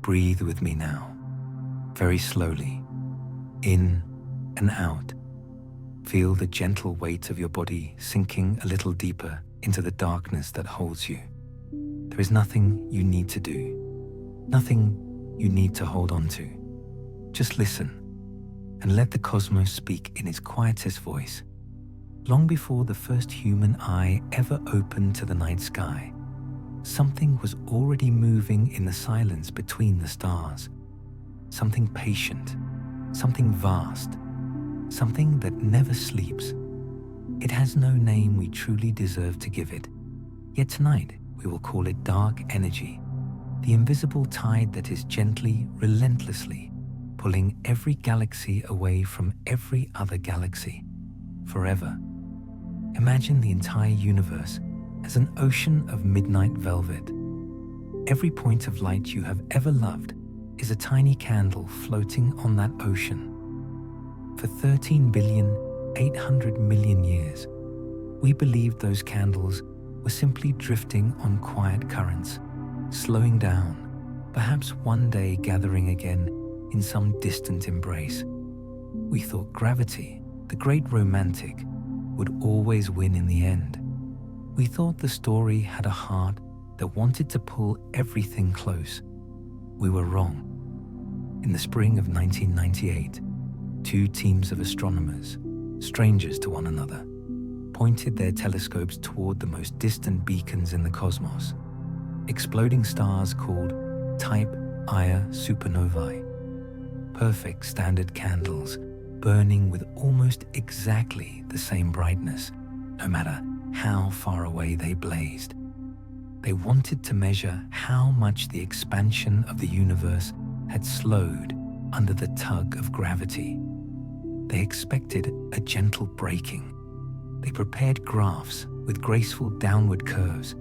Breathe with me now, very slowly, in and out. Feel the gentle weight of your body sinking a little deeper into the darkness that holds you. There is nothing you need to do, nothing you need to hold on to. Just listen and let the cosmos speak in its quietest voice. Long before the first human eye ever opened to the night sky, something was already moving in the silence between the stars. Something patient, something vast, something that never sleeps. It has no name we truly deserve to give it. Yet tonight we will call it dark energy, the invisible tide that is gently, relentlessly pulling every galaxy away from every other galaxy, forever. Imagine the entire universe as an ocean of midnight velvet. Every point of light you have ever loved is a tiny candle floating on that ocean. For 13,800,000,000 years, we believed those candles were simply drifting on quiet currents, slowing down, perhaps one day gathering again in some distant embrace. We thought gravity, the great romantic, would always win in the end. We thought the story had a heart that wanted to pull everything close. We were wrong. In the spring of 1998, two teams of astronomers, strangers to one another, pointed their telescopes toward the most distant beacons in the cosmos, exploding stars called Type Ia supernovae, perfect standard candles burning with almost exactly the same brightness, no matter how far away they blazed. They wanted to measure how much the expansion of the universe had slowed under the tug of gravity. They expected a gentle braking. They prepared graphs with graceful downward curves.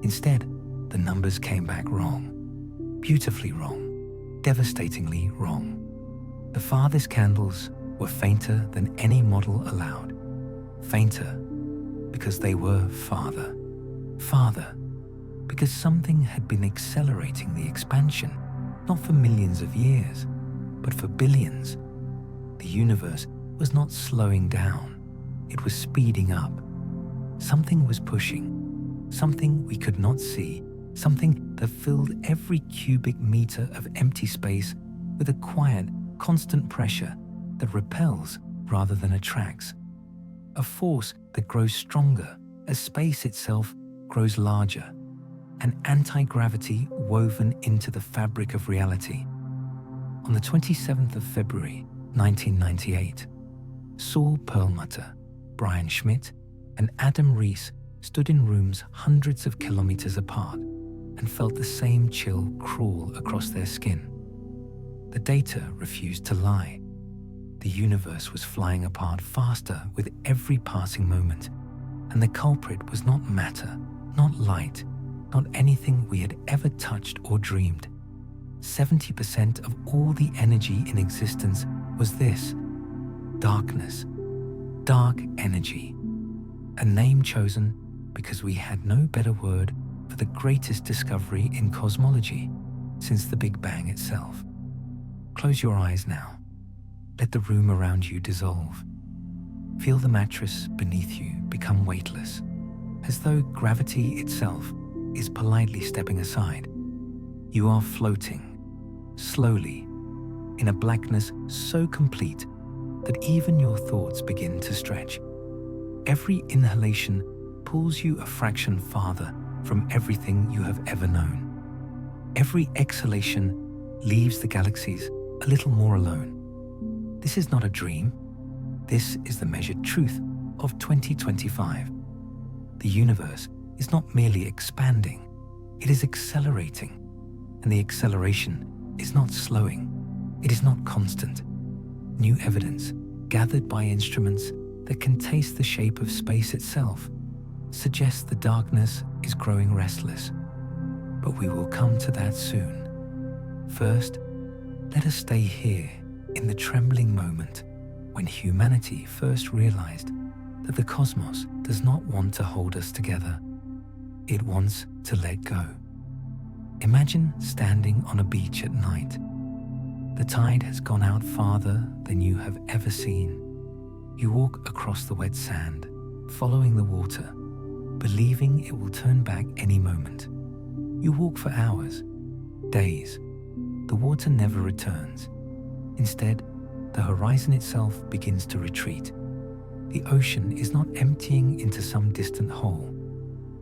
Instead, the numbers came back wrong. Beautifully wrong. Devastatingly wrong. The farthest candles were fainter than any model allowed. Fainter because they were farther. Farther because something had been accelerating the expansion, not for millions of years, but for billions. The universe was not slowing down, it was speeding up. Something was pushing, something we could not see, something that filled every cubic meter of empty space with a quiet, constant pressure that repels rather than attracts. A force that grows stronger as space itself grows larger. An anti-gravity woven into the fabric of reality. On the 27th of February, 1998, Saul Perlmutter, Brian Schmidt, and Adam Rees stood in rooms hundreds of kilometers apart and felt the same chill crawl across their skin. The data refused to lie. The universe was flying apart faster with every passing moment, and the culprit was not matter, not light, not anything we had ever touched or dreamed. 70% of all the energy in existence was this: darkness, dark energy. A name chosen because we had no better word for the greatest discovery in cosmology since the Big Bang itself. Close your eyes now. Let the room around you dissolve. Feel the mattress beneath you become weightless, as though gravity itself is politely stepping aside. You are floating, slowly, in a blackness so complete that even your thoughts begin to stretch. Every inhalation pulls you a fraction farther from everything you have ever known. Every exhalation leaves the galaxies a little more alone. This is not a dream. This is the measured truth of 2025. The universe is not merely expanding, it is accelerating. And the acceleration is not slowing, it is not constant. New evidence, gathered by instruments that can taste the shape of space itself, suggests the darkness is growing restless. But we will come to that soon. First, let us stay here in the trembling moment when humanity first realized that the cosmos does not want to hold us together. It wants to let go. Imagine standing on a beach at night. The tide has gone out farther than you have ever seen. You walk across the wet sand, following the water, believing it will turn back any moment. You walk for hours, days. The water never returns. Instead, the horizon itself begins to retreat. The ocean is not emptying into some distant hole.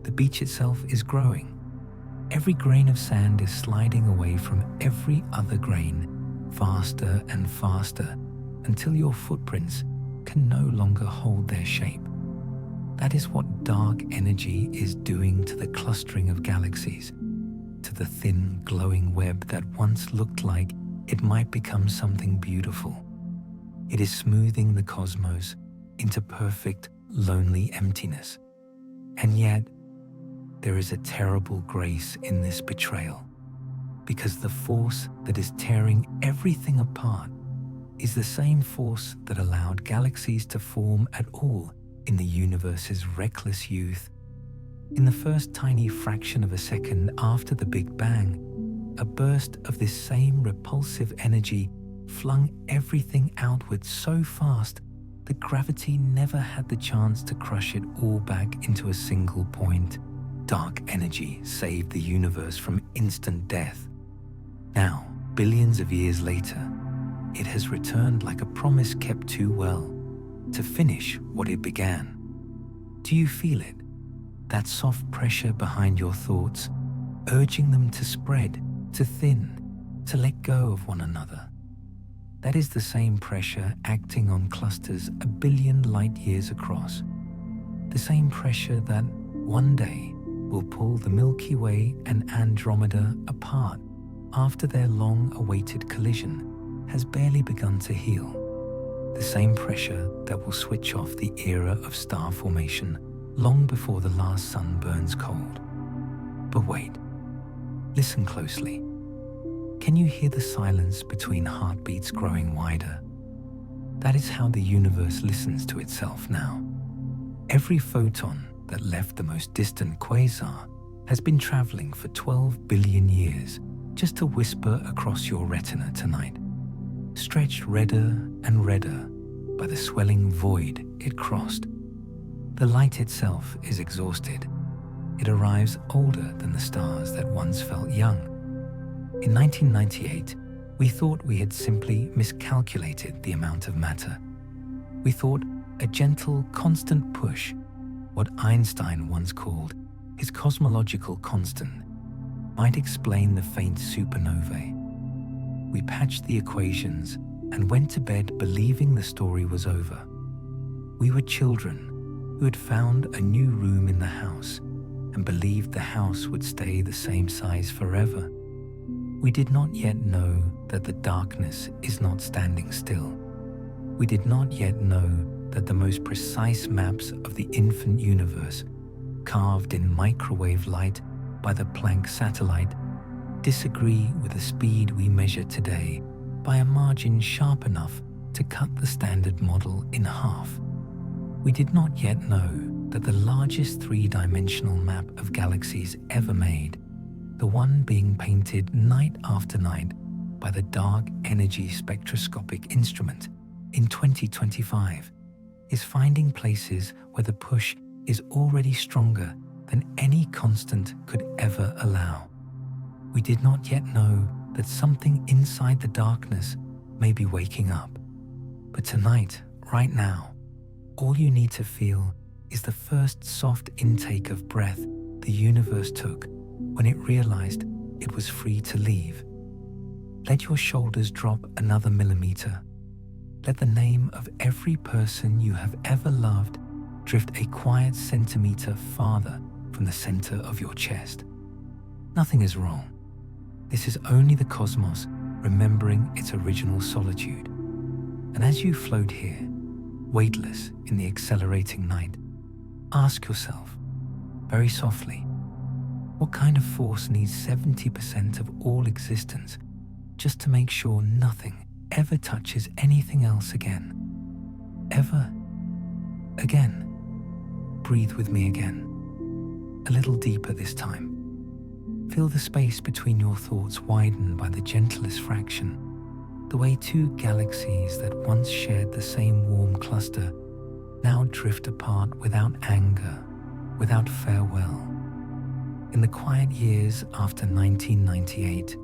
The beach itself is growing. Every grain of sand is sliding away from every other grain, faster and faster, until your footprints can no longer hold their shape. That is what dark energy is doing to the clustering of galaxies, to the thin, glowing web that once looked like it might become something beautiful. It is smoothing the cosmos into perfect, lonely emptiness. And yet, there is a terrible grace in this betrayal, because the force that is tearing everything apart is the same force that allowed galaxies to form at all in the universe's reckless youth. In the first tiny fraction of a second after the Big Bang, a burst of this same repulsive energy flung everything outward so fast that gravity never had the chance to crush it all back into a single point. Dark energy saved the universe from instant death. Now, billions of years later, it has returned like a promise kept too well, to finish what it began. Do you feel it? That soft pressure behind your thoughts, urging them to spread, to thin, to let go of one another. That is the same pressure acting on clusters a billion light years across. The same pressure that one day will pull the Milky Way and Andromeda apart after their long-awaited collision has barely begun to heal. The same pressure that will switch off the era of star formation long before the last sun burns cold. But wait, listen closely. Can you hear the silence between heartbeats growing wider? That is how the universe listens to itself now. Every photon that left the most distant quasar has been traveling for 12 billion years just to whisper across your retina tonight, stretched redder and redder by the swelling void it crossed. The light itself is exhausted. It arrives older than the stars that once felt young. In 1998, we thought we had simply miscalculated the amount of matter. We thought a gentle, constant push, what Einstein once called his cosmological constant, might explain the faint supernovae. We patched the equations and went to bed believing the story was over. We were children who had found a new room in the house and believed the house would stay the same size forever. We did not yet know that the darkness is not standing still. We did not yet know that the most precise maps of the infant universe, carved in microwave light by the Planck satellite, disagree with the speed we measure today by a margin sharp enough to cut the standard model in half. We did not yet know that the largest three-dimensional map of galaxies ever made, the one being painted night after night by the Dark Energy Spectroscopic Instrument in 2025, is finding places where the push is already stronger than any constant could ever allow. We did not yet know that something inside the darkness may be waking up. But tonight, right now, all you need to feel is the first soft intake of breath the universe took when it realized it was free to leave. Let your shoulders drop another millimeter. Let the name of every person you have ever loved drift a quiet centimeter farther from the center of your chest. Nothing is wrong. This is only the cosmos remembering its original solitude. And as you float here, weightless in the accelerating night, ask yourself, very softly, what kind of force needs 70% of all existence just to make sure nothing ever touches anything else again? Ever again. Breathe with me again. A little deeper this time. Feel the space between your thoughts widen by the gentlest fraction, the way two galaxies that once shared the same warm cluster now drift apart without anger, without farewell. In the quiet years after 1998,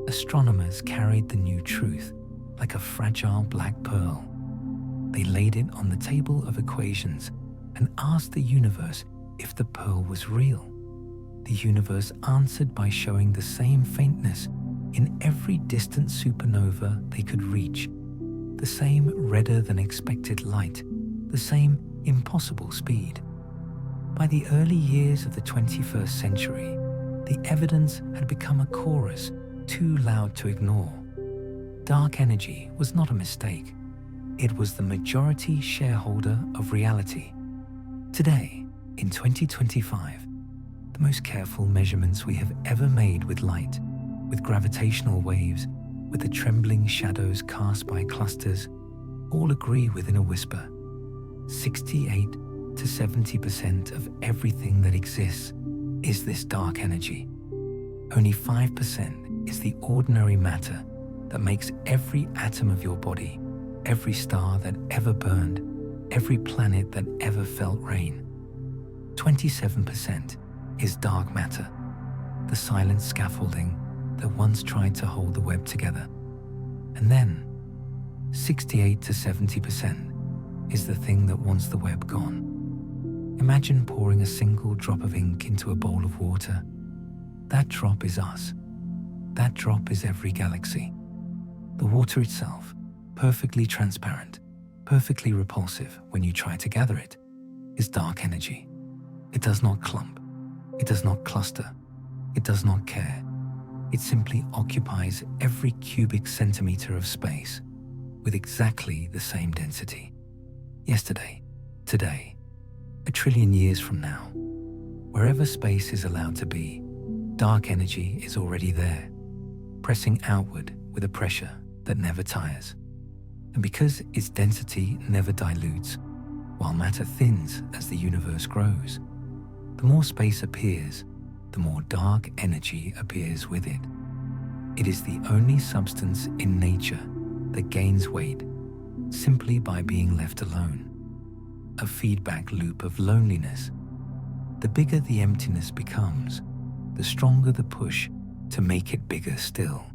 astronomers carried the new truth like a fragile black pearl. They laid it on the table of equations and asked the universe if the pearl was real. The universe answered by showing the same faintness in every distant supernova they could reach, the same redder than expected light, the same impossible speed. By the early years of the 21st century, the evidence had become a chorus too loud to ignore. Dark energy was not a mistake. It was the majority shareholder of reality. Today, in 2025, the most careful measurements we have ever made with light, with gravitational waves, with the trembling shadows cast by clusters, all agree within a whisper. 68 to 70% of everything that exists is this dark energy. Only 5% is the ordinary matter that makes every atom of your body, every star that ever burned, every planet that ever felt rain. 27% is dark matter, the silent scaffolding that once tried to hold the web together. And then, 68 to 70% is the thing that wants the web gone. Imagine pouring a single drop of ink into a bowl of water. That drop is us. That drop is every galaxy. The water itself, perfectly transparent, perfectly repulsive when you try to gather it, is dark energy. It does not clump. It does not cluster. It does not care. It simply occupies every cubic centimeter of space with exactly the same density. Yesterday, today, a trillion years from now, wherever space is allowed to be, dark energy is already there, pressing outward with a pressure that never tires. And because its density never dilutes, while matter thins as the universe grows, the more space appears, the more dark energy appears with it. It is the only substance in nature that gains weight simply by being left alone. A feedback loop of loneliness. The bigger the emptiness becomes, the stronger the push to make it bigger still.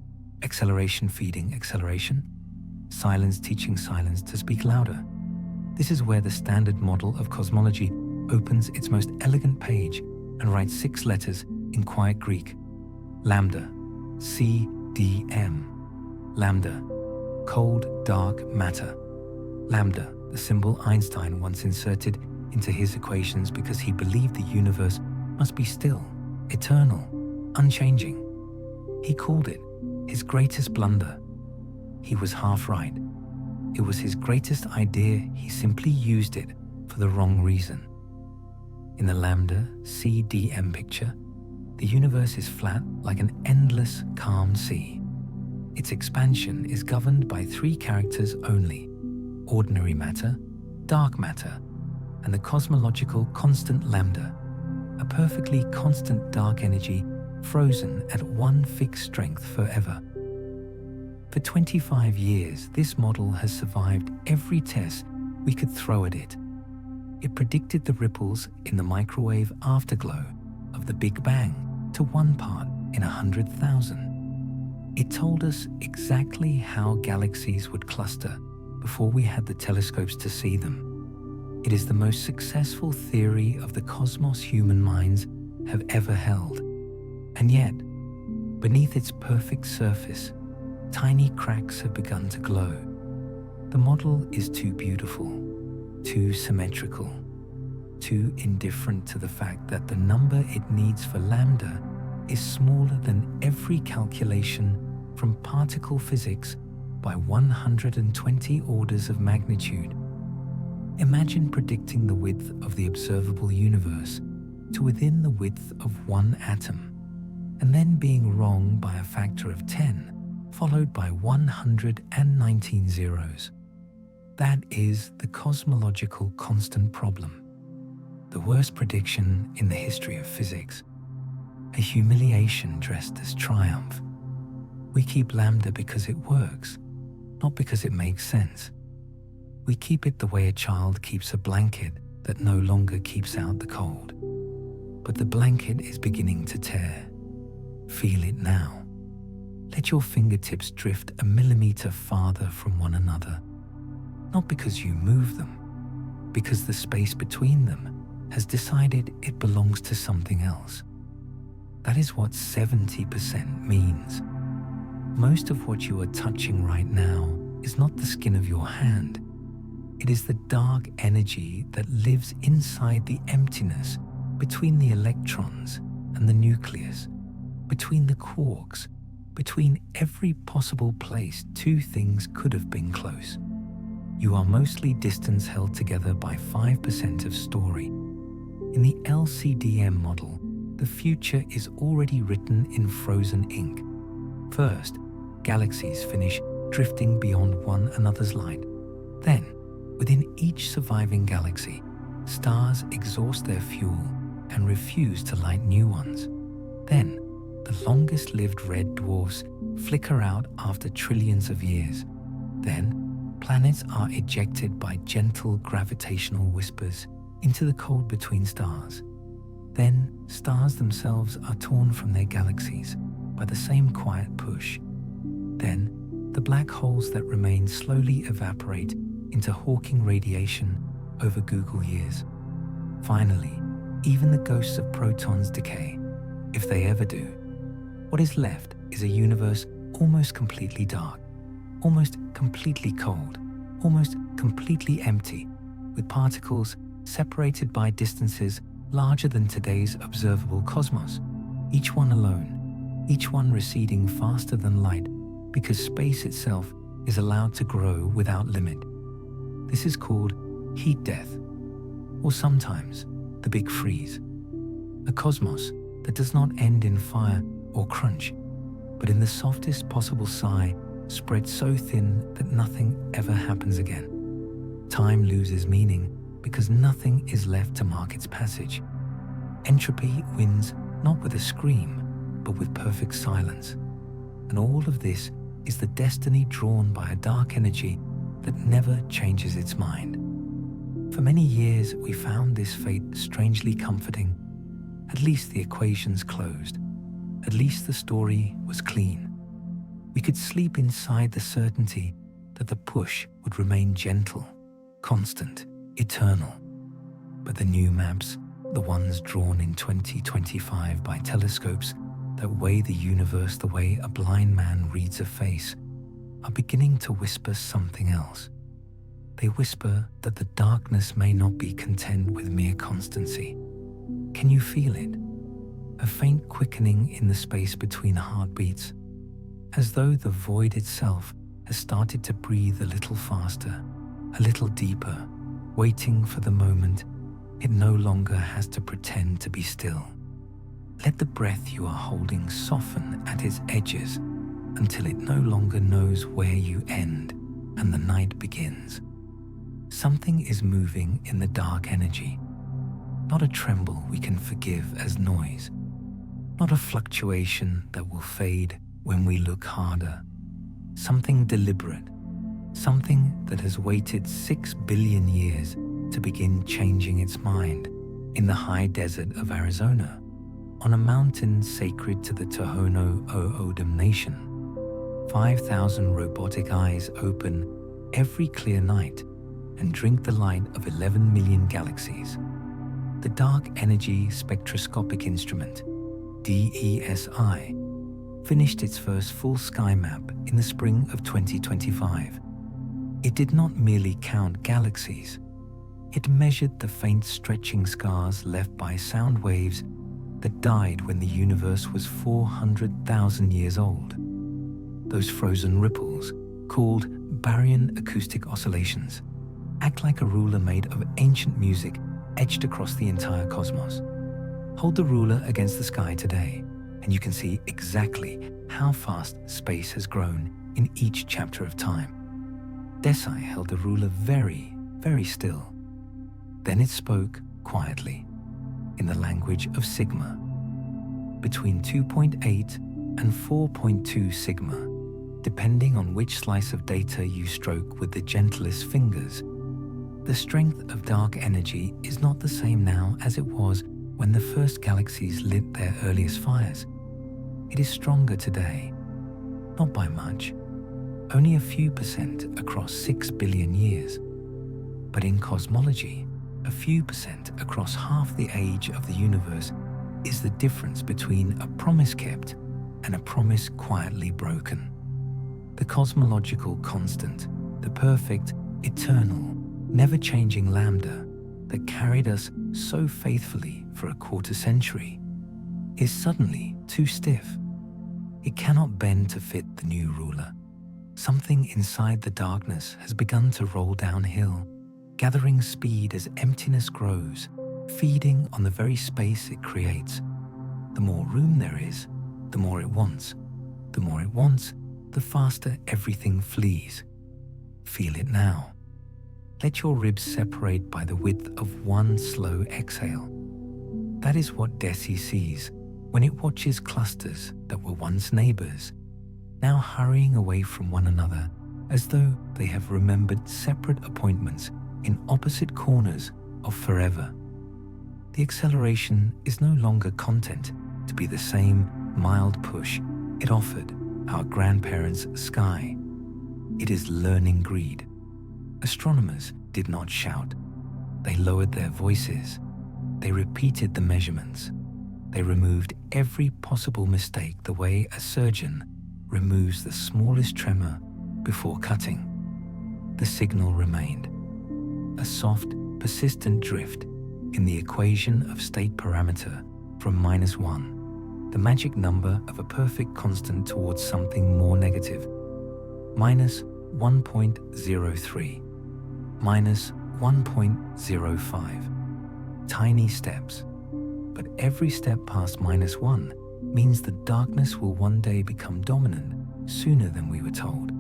Acceleration feeding acceleration. Silence teaching silence to speak louder. This is where the standard model of cosmology opens its most elegant page and writes 6 letters in quiet Greek. Lambda, CDM. Lambda, cold, dark matter. Lambda, the symbol Einstein once inserted into his equations because he believed the universe must be still, eternal, unchanging. He called it his greatest blunder. He was half right. It was his greatest idea. He simply used it for the wrong reason. In the lambda CDM picture, the universe is flat like an endless, calm sea. Its expansion is governed by 3 characters only: ordinary matter, dark matter, and the cosmological constant lambda, a perfectly constant dark energy frozen at one fixed strength forever. For 25 years, this model has survived every test we could throw at it. It predicted the ripples in the microwave afterglow of the Big Bang to 1 part in 100,000. It told us exactly how galaxies would cluster before we had the telescopes to see them. It is the most successful theory of the cosmos human minds have ever held. And yet, beneath its perfect surface, tiny cracks have begun to glow. The model is too beautiful, too symmetrical, too indifferent to the fact that the number it needs for lambda is smaller than every calculation from particle physics by 120 orders of magnitude. Imagine predicting the width of the observable universe to within the width of 1 atom, and then being wrong by a factor of 10, followed by 119 zeros. That is the cosmological constant problem, the worst prediction in the history of physics. a humiliation dressed as triumph. We keep lambda because it works, not because it makes sense. We keep it the way a child keeps a blanket that no longer keeps out the cold. But the blanket is beginning to tear. Feel it now. Let your fingertips drift a millimeter farther from one another. Not because you move them, because the space between them has decided it belongs to something else. That is what 70% means. Most of what you are touching right now is not the skin of your hand. It is the dark energy that lives inside the emptiness between the electrons and the nucleus, between the quarks, between every possible place two things could have been close. You are mostly distance held together by 5% of story. In the LCDM model, the future is already written in frozen ink. First, galaxies finish drifting beyond one another's light. Then, within each surviving galaxy, stars exhaust their fuel and refuse to light new ones. Then, the longest-lived red dwarfs flicker out after trillions of years. Then, planets are ejected by gentle gravitational whispers into the cold between stars. Then, stars themselves are torn from their galaxies by the same quiet push. Then, the black holes that remain slowly evaporate into Hawking radiation over Google years. Finally, even the ghosts of protons decay, if they ever do. What is left is a universe almost completely dark, almost completely cold, almost completely empty, with particles separated by distances larger than today's observable cosmos, each one alone, each one receding faster than light because space itself is allowed to grow without limit. This is called heat death, or sometimes the Big Freeze. A cosmos that does not end in fire or crunch, but in the softest possible sigh spread so thin that nothing ever happens again. Time loses meaning because nothing is left to mark its passage. Entropy wins not with a scream, but with perfect silence. And all of this is the destiny drawn by a dark energy that never changes its mind. For many years, we found this fate strangely comforting. At least the equations closed. At least the story was clean. We could sleep inside the certainty that the push would remain gentle, constant, eternal. But the new maps, the ones drawn in 2025 by telescopes that weigh the universe the way a blind man reads a face, are beginning to whisper something else. They whisper that the darkness may not be content with mere constancy. Can you feel it? A faint quickening in the space between heartbeats, as though the void itself has started to breathe a little faster, a little deeper, waiting for the moment it no longer has to pretend to be still. Let the breath you are holding soften at its edges until it no longer knows where you end and the night begins. Something is moving in the dark energy, not a tremble we can forgive as noise, not a fluctuation that will fade when we look harder. Something deliberate, something that has waited 6 billion years to begin changing its mind in the high desert of Arizona, on a mountain sacred to the Tohono O'odham Nation. 5,000 robotic eyes open every clear night and drink the light of 11 million galaxies. The Dark Energy Spectroscopic Instrument, DESI, finished its first full sky map in the spring of 2025. It did not merely count galaxies. It measured the faint stretching scars left by sound waves that died when the universe was 400,000 years old. Those frozen ripples, called baryon acoustic oscillations, act like a ruler made of ancient music etched across the entire cosmos. Hold the ruler against the sky today, and you can see exactly how fast space has grown in each chapter of time. DESI held the ruler very, very still. Then it spoke quietly, in the language of Sigma. between 2.8 and 4.2 sigma, depending on which slice of data you stroke with the gentlest fingers. The strength of dark energy is not the same now as it was when the first galaxies lit their earliest fires. It is stronger today, not by much, only a few % across 6 billion years. But in cosmology, a few % across half the age of the universe is the difference between a promise kept and a promise quietly broken. The cosmological constant, the perfect, eternal, never-changing lambda that carried us so faithfully for a quarter century, is suddenly too stiff. It cannot bend to fit the new ruler. Something inside the darkness has begun to roll downhill, gathering speed as emptiness grows, feeding on the very space it creates. The more room there is, the more it wants. The more it wants, the faster everything flees. Feel it now. Let your ribs separate by the width of one slow exhale. That is what DESI sees when it watches clusters that were once neighbors, now hurrying away from one another as though they have remembered separate appointments in opposite corners of forever. The acceleration is no longer content to be the same mild push it offered our grandparents' sky. It is learning greed. Astronomers did not shout. They lowered their voices. They repeated the measurements. They removed every possible mistake the way a surgeon removes the smallest tremor before cutting. The signal remained. A soft, persistent drift in the equation of state parameter from -1, the magic number of a perfect constant towards something more negative, -1.03, -1.05. Tiny steps, but every step past -1 means the darkness will one day become dominant sooner than we were told.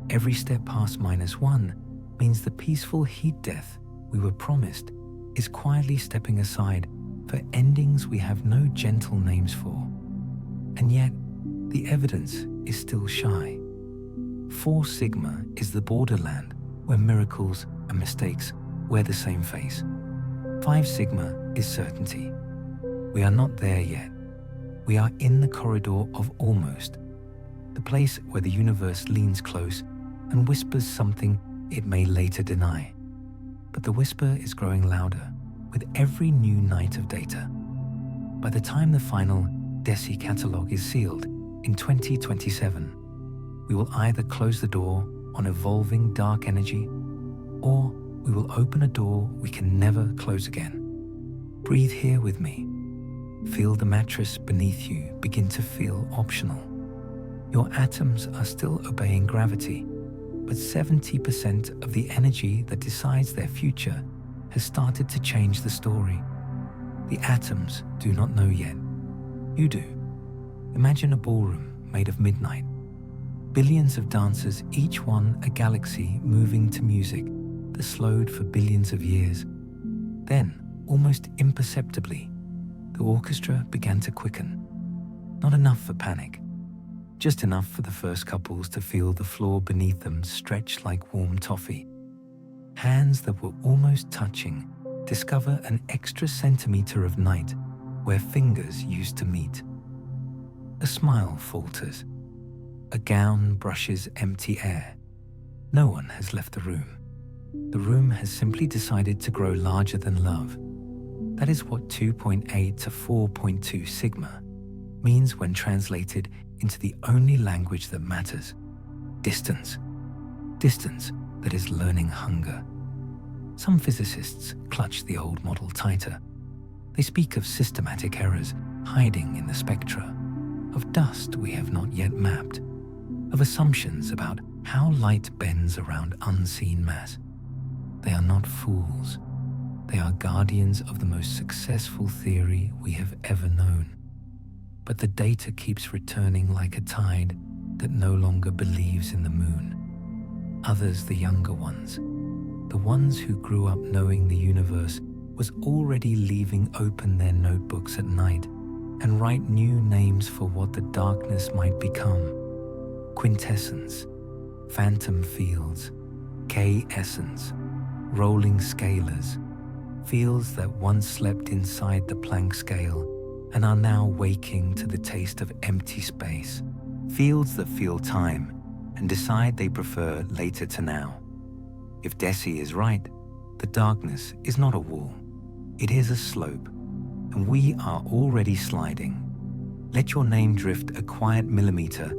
Every step past -1 means the peaceful heat death we were promised is quietly stepping aside for endings we have no gentle names for. And yet, the evidence is still shy. 4 sigma is the borderland where miracles and mistakes wear the same face. 5 sigma is certainty. We are not there yet. We are in the corridor of almost, the place where the universe leans close and whispers something it may later deny. But the whisper is growing louder with every new night of data. By the time the final DESI catalogue is sealed in 2027, we will either close the door on evolving dark energy, or we will open a door we can never close again. Breathe here with me. Feel the mattress beneath you begin to feel optional. Your atoms are still obeying gravity, but 70% of the energy that decides their future has started to change the story. The atoms do not know yet. You do. Imagine a ballroom made of midnight. Billions of dancers, each one a galaxy moving to music that slowed for billions of years. Then, almost imperceptibly, the orchestra began to quicken. Not enough for panic. Just enough for the first couples to feel the floor beneath them stretch like warm toffee. Hands that were almost touching discover an extra centimeter of night where fingers used to meet. A smile falters. A gown brushes empty air. No one has left the room. The room has simply decided to grow larger than love. That is what 2.8 to 4.2 sigma means when translated into the only language that matters: distance. Distance that is learning hunger. Some physicists clutch the old model tighter. They speak of systematic errors hiding in the spectra, of dust we have not yet mapped, of assumptions about how light bends around unseen mass. They are not fools. They are guardians of the most successful theory we have ever known. But the data keeps returning like a tide that no longer believes in the moon. Others, the younger ones, the ones who grew up knowing the universe was already leaving open their notebooks at night, and write new names for what the darkness might become. Quintessence, phantom fields, K-essence, rolling scalars, fields that once slept inside the Planck scale and are now waking to the taste of empty space. Fields that feel time and decide they prefer later to now. If DESI is right, the darkness is not a wall. It is a slope, and we are already sliding. Let your name drift a quiet millimeter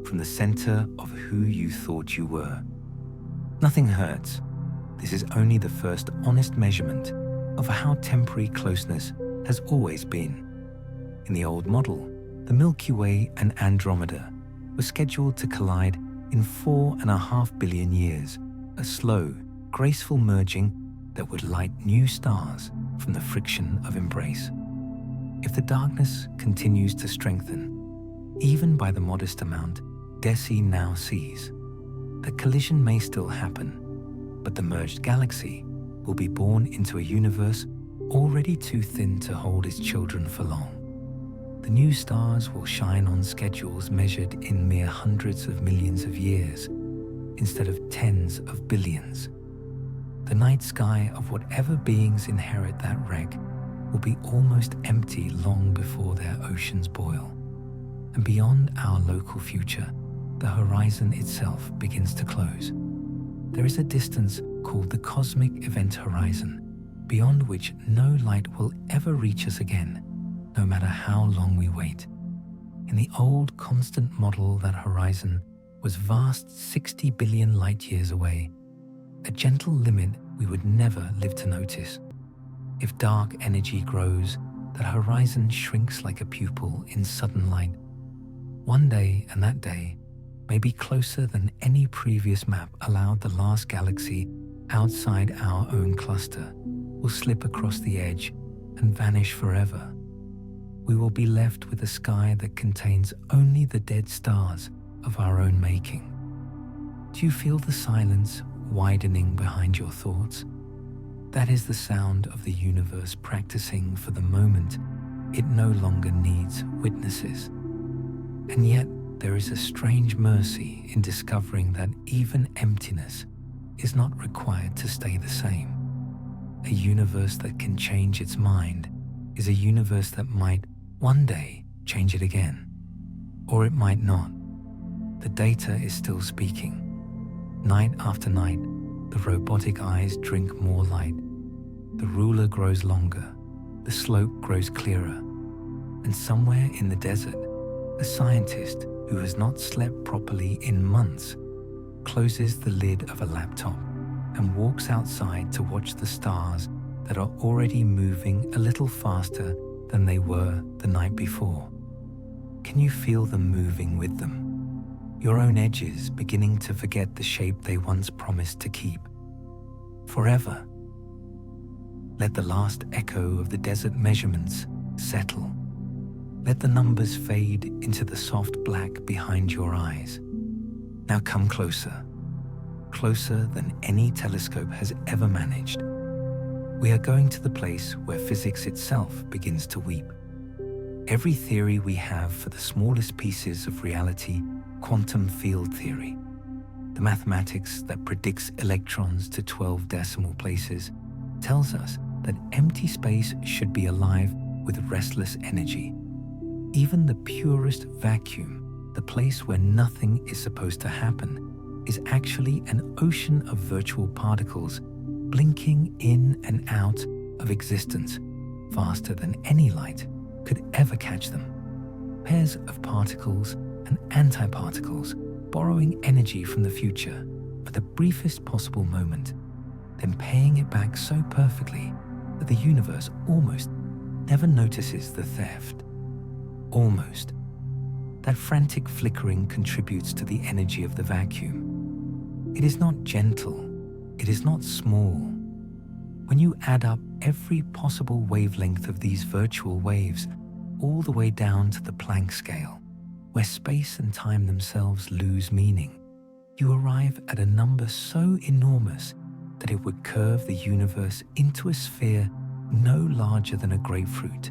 from the center of who you thought you were. Nothing hurts. This is only the first honest measurement of how temporary closeness has always been. In the old model, the Milky Way and Andromeda were scheduled to collide in 4.5 billion years, a slow, graceful merging that would light new stars from the friction of embrace. If the darkness continues to strengthen, even by the modest amount DESI now sees, the collision may still happen, but the merged galaxy will be born into a universe already too thin to hold its children for long. The new stars will shine on schedules measured in mere hundreds of millions of years, instead of tens of billions. The night sky of whatever beings inherit that wreck will be almost empty long before their oceans boil. And beyond our local future, the horizon itself begins to close. There is a distance called the cosmic event horizon, beyond which no light will ever reach us again, no matter how long we wait. In the old constant model, that horizon was vast 60 billion light years away, a gentle limit we would never live to notice. If dark energy grows, that horizon shrinks like a pupil in sudden light. One day, and that day, may be closer than any previous map allowed. The last galaxy outside our own cluster will slip across the edge and vanish forever. We will be left with a sky that contains only the dead stars of our own making. Do you feel the silence widening behind your thoughts? That is the sound of the universe practicing for the moment it no longer needs witnesses. And yet there is a strange mercy in discovering that even emptiness is not required to stay the same. A universe that can change its mind is a universe that might one day change it again, or it might not. The data is still speaking. Night after night, the robotic eyes drink more light. The ruler grows longer, the slope grows clearer, and somewhere in the desert, a scientist who has not slept properly in months closes the lid of a laptop and walks outside to watch the stars that are already moving a little faster than they were the night before. Can you feel them moving with them? Your own edges beginning to forget the shape they once promised to keep. Forever. Let the last echo of the desert measurements settle. Let the numbers fade into the soft black behind your eyes. Now come closer, closer than any telescope has ever managed. We are going to the place where physics itself begins to weep. Every theory we have for the smallest pieces of reality, quantum field theory, the mathematics that predicts electrons to 12 decimal places, tells us that empty space should be alive with restless energy. Even the purest vacuum, the place where nothing is supposed to happen, is actually an ocean of virtual particles blinking in and out of existence faster than any light could ever catch them. Pairs of particles and antiparticles borrowing energy from the future for the briefest possible moment, then paying it back so perfectly that the universe almost never notices the theft. Almost. That frantic flickering contributes to the energy of the vacuum. It is not gentle. It is not small. When you add up every possible wavelength of these virtual waves, all the way down to the Planck scale, where space and time themselves lose meaning, you arrive at a number so enormous that it would curve the universe into a sphere no larger than a grapefruit.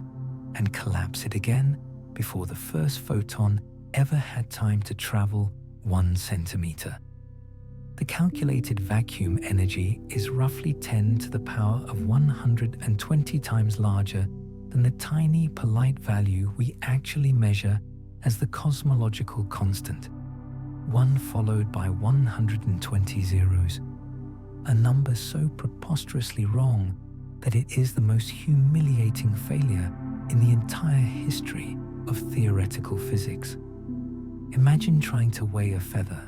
and collapse it again before the first photon ever had time to travel 1 centimeter. The calculated vacuum energy is roughly 10 to the power of 120 times larger than the tiny polite value we actually measure as the cosmological constant, 1 followed by 120 zeros, a number so preposterously wrong that it is the most humiliating failure in the entire history of theoretical physics. Imagine trying to weigh a feather,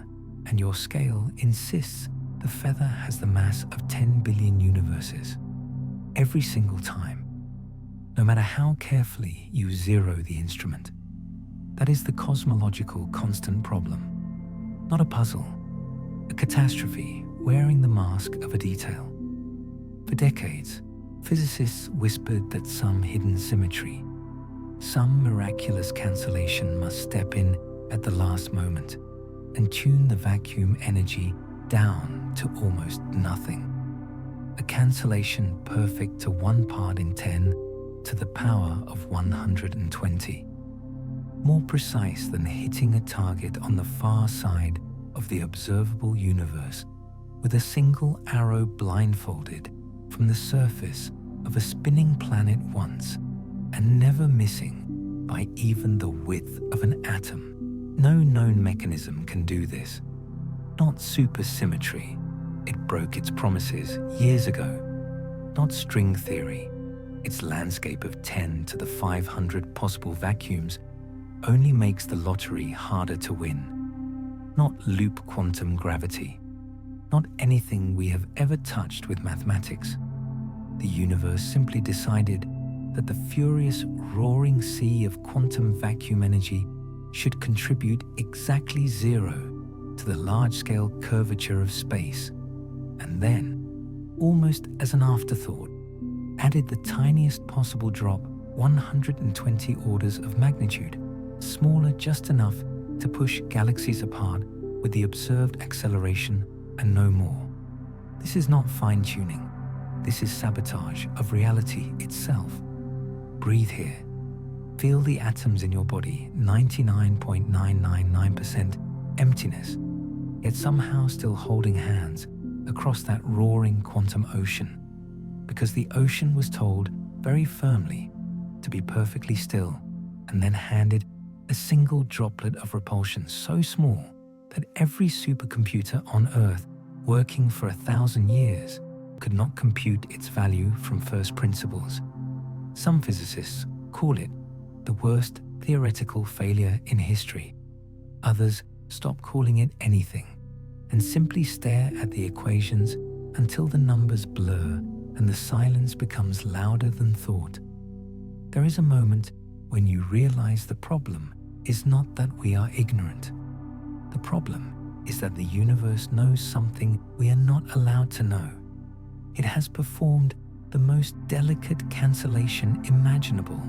and your scale insists the feather has the mass of 10 billion universes. Every single time, no matter how carefully you zero the instrument. That is the cosmological constant problem. Not a puzzle, a catastrophe wearing the mask of a detail. For decades, physicists whispered that some hidden symmetry, some miraculous cancellation must step in at the last moment and tune the vacuum energy down to almost nothing. A cancellation perfect to 1 part in 10 to the power of 120. More precise than hitting a target on the far side of the observable universe with a single arrow blindfolded from the surface of a spinning planet once and never missing by even the width of an atom. No known mechanism can do this. Not supersymmetry, it broke its promises years ago. Not string theory, its landscape of 10 to the 500 possible vacuums only makes the lottery harder to win. Not loop quantum gravity, not anything we have ever touched with mathematics. The universe simply decided that the furious roaring sea of quantum vacuum energy should contribute exactly 0 to the large-scale curvature of space, and then, almost as an afterthought, added the tiniest possible drop 120 orders of magnitude, smaller just enough to push galaxies apart with the observed acceleration and no more. This is not fine-tuning. This is sabotage of reality itself. Breathe here. Feel the atoms in your body, 99.999% emptiness, yet somehow still holding hands across that roaring quantum ocean, because the ocean was told very firmly to be perfectly still and then handed a single droplet of repulsion so small that every supercomputer on Earth working for 1,000 years could not compute its value from first principles. Some physicists call it the worst theoretical failure in history. Others stop calling it anything and simply stare at the equations until the numbers blur and the silence becomes louder than thought. There is a moment when you realize the problem is not that we are ignorant. The problem is that the universe knows something we are not allowed to know. It has performed the most delicate cancellation imaginable,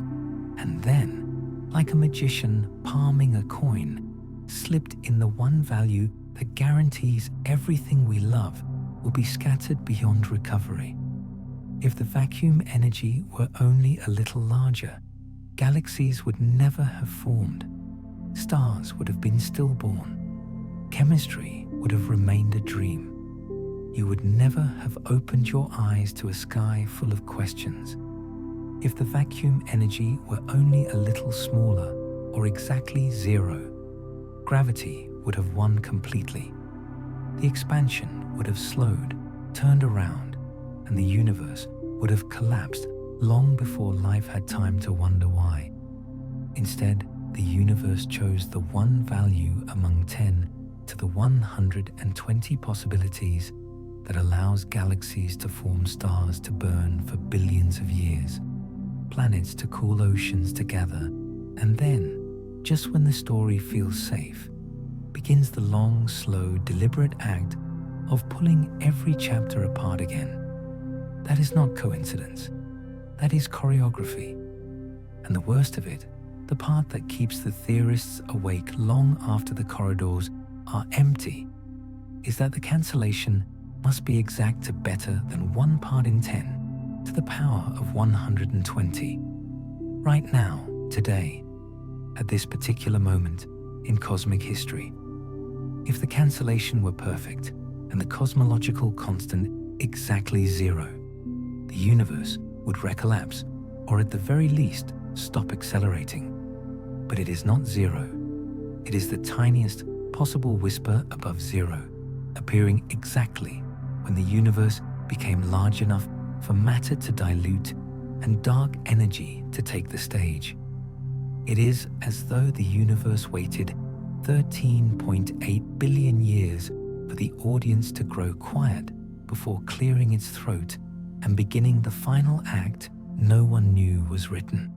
and then, like a magician palming a coin, slipped in the one value that guarantees everything we love will be scattered beyond recovery. If the vacuum energy were only a little larger, galaxies would never have formed. Stars would have been stillborn. Chemistry would have remained a dream. You would never have opened your eyes to a sky full of questions. If the vacuum energy were only a little smaller, or exactly 0, gravity would have won completely. The expansion would have slowed, turned around, and the universe would have collapsed long before life had time to wonder why. Instead, the universe chose the one value among 10 to the 120 possibilities that allows galaxies to form, stars to burn for billions of years, planets to cool oceans to gather, and then, just when the story feels safe, begins the long, slow, deliberate act of pulling every chapter apart again. That is not coincidence. That is choreography. And the worst of it, the part that keeps the theorists awake long after the corridors are empty, is that the cancellation must be exact to better than 1 part in 10 to the power of 120. right now, today, at this particular moment in cosmic history. If the cancellation were perfect and the cosmological constant exactly zero, the universe would recollapse, or at the very least, stop accelerating. But it is not zero. It is the tiniest possible whisper above zero, appearing exactly when the universe became large enough for matter to dilute and dark energy to take the stage. It is as though the universe waited 13.8 billion years for the audience to grow quiet before clearing its throat and beginning the final act no one knew was written.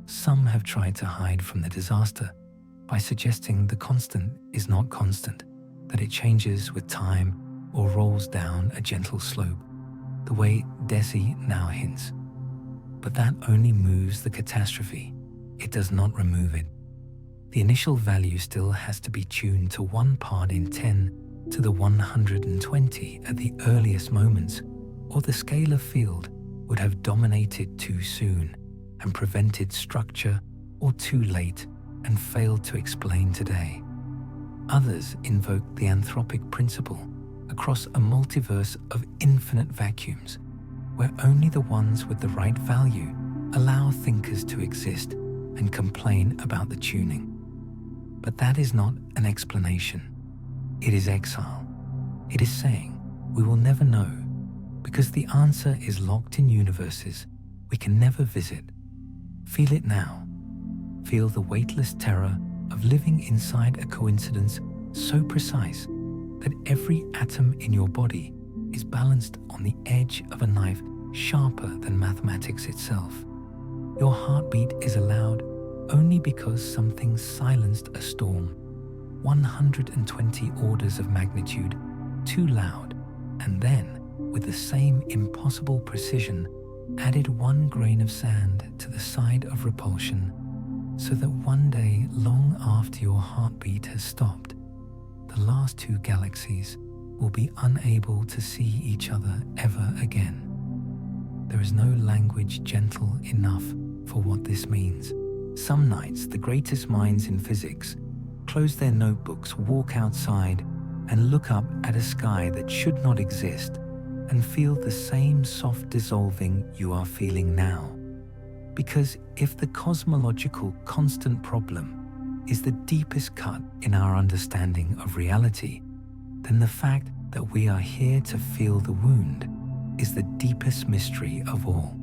Some have tried to hide from the disaster by suggesting the constant is not constant, that it changes with time or rolls down a gentle slope, the way DESI now hints. But that only moves the catastrophe. It does not remove it. The initial value still has to be tuned to 1 part in 10 to the 120 at the earliest moments, or the scalar field would have dominated too soon and prevented structure, or too late and failed to explain today. Others invoke the anthropic principle across a multiverse of infinite vacuums, where only the ones with the right value allow thinkers to exist and complain about the tuning. But that is not an explanation. It is exile. It is saying we will never know, because the answer is locked in universes we can never visit. Feel it now. Feel the weightless terror of living inside a coincidence so precise that every atom in your body is balanced on the edge of a knife sharper than mathematics itself. Your heartbeat is allowed only because something silenced a storm, 120 orders of magnitude too loud, and then, with the same impossible precision, added 1 grain of sand to the side of repulsion, so that one day, long after your heartbeat has stopped, the last 2 galaxies will be unable to see each other ever again. There is no language gentle enough for what this means. Some nights, the greatest minds in physics close their notebooks, walk outside, and look up at a sky that should not exist, and feel the same soft dissolving you are feeling now. Because if the cosmological constant problem is the deepest cut in our understanding of reality, then the fact that we are here to feel the wound is the deepest mystery of all.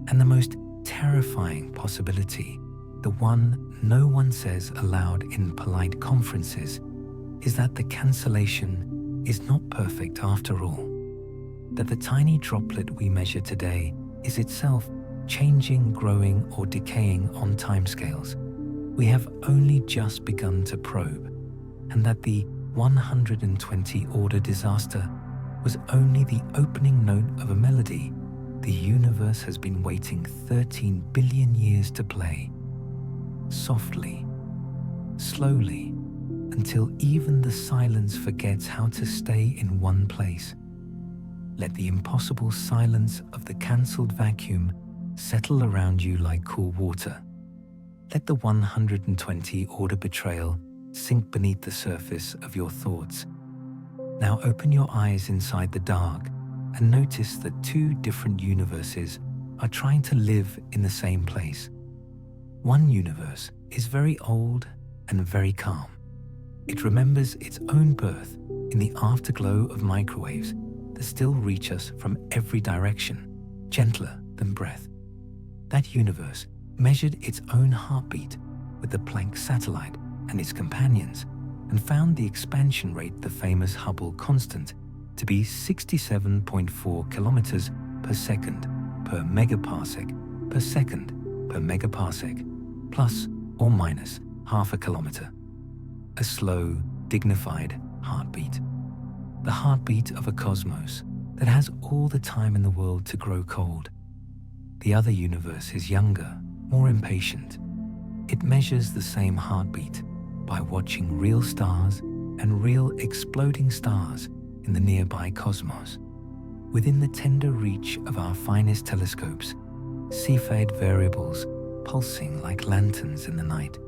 And the most terrifying possibility, the one no one says aloud in polite conferences, is that the cancellation is not perfect after all. That the tiny droplet we measure today is itself changing, growing, or decaying on timescales we have only just begun to probe, and that the 120 order disaster was only the opening note of a melody the universe has been waiting 13 billion years to play. Softly, slowly, until even the silence forgets how to stay in one place. Let the impossible silence of the cancelled vacuum settle around you like cool water. Let the 120 order betrayal sink beneath the surface of your thoughts. Now open your eyes inside the dark and notice that 2 different universes are trying to live in the same place. One universe is very old and very calm. It remembers its own birth in the afterglow of microwaves that still reach us from every direction, gentler than breath. That universe measured its own heartbeat with the Planck satellite and its companions, and found the expansion rate, the famous Hubble constant, to be 67.4 kilometers per second per megaparsec per second per megaparsec, plus or minus half a kilometer. A slow, dignified heartbeat. The heartbeat of a cosmos that has all the time in the world to grow cold. The other universe is younger, more impatient. It measures the same heartbeat by watching real stars and real exploding stars in the nearby cosmos. Within the tender reach of our finest telescopes, Cepheid variables pulsing like lanterns in the night.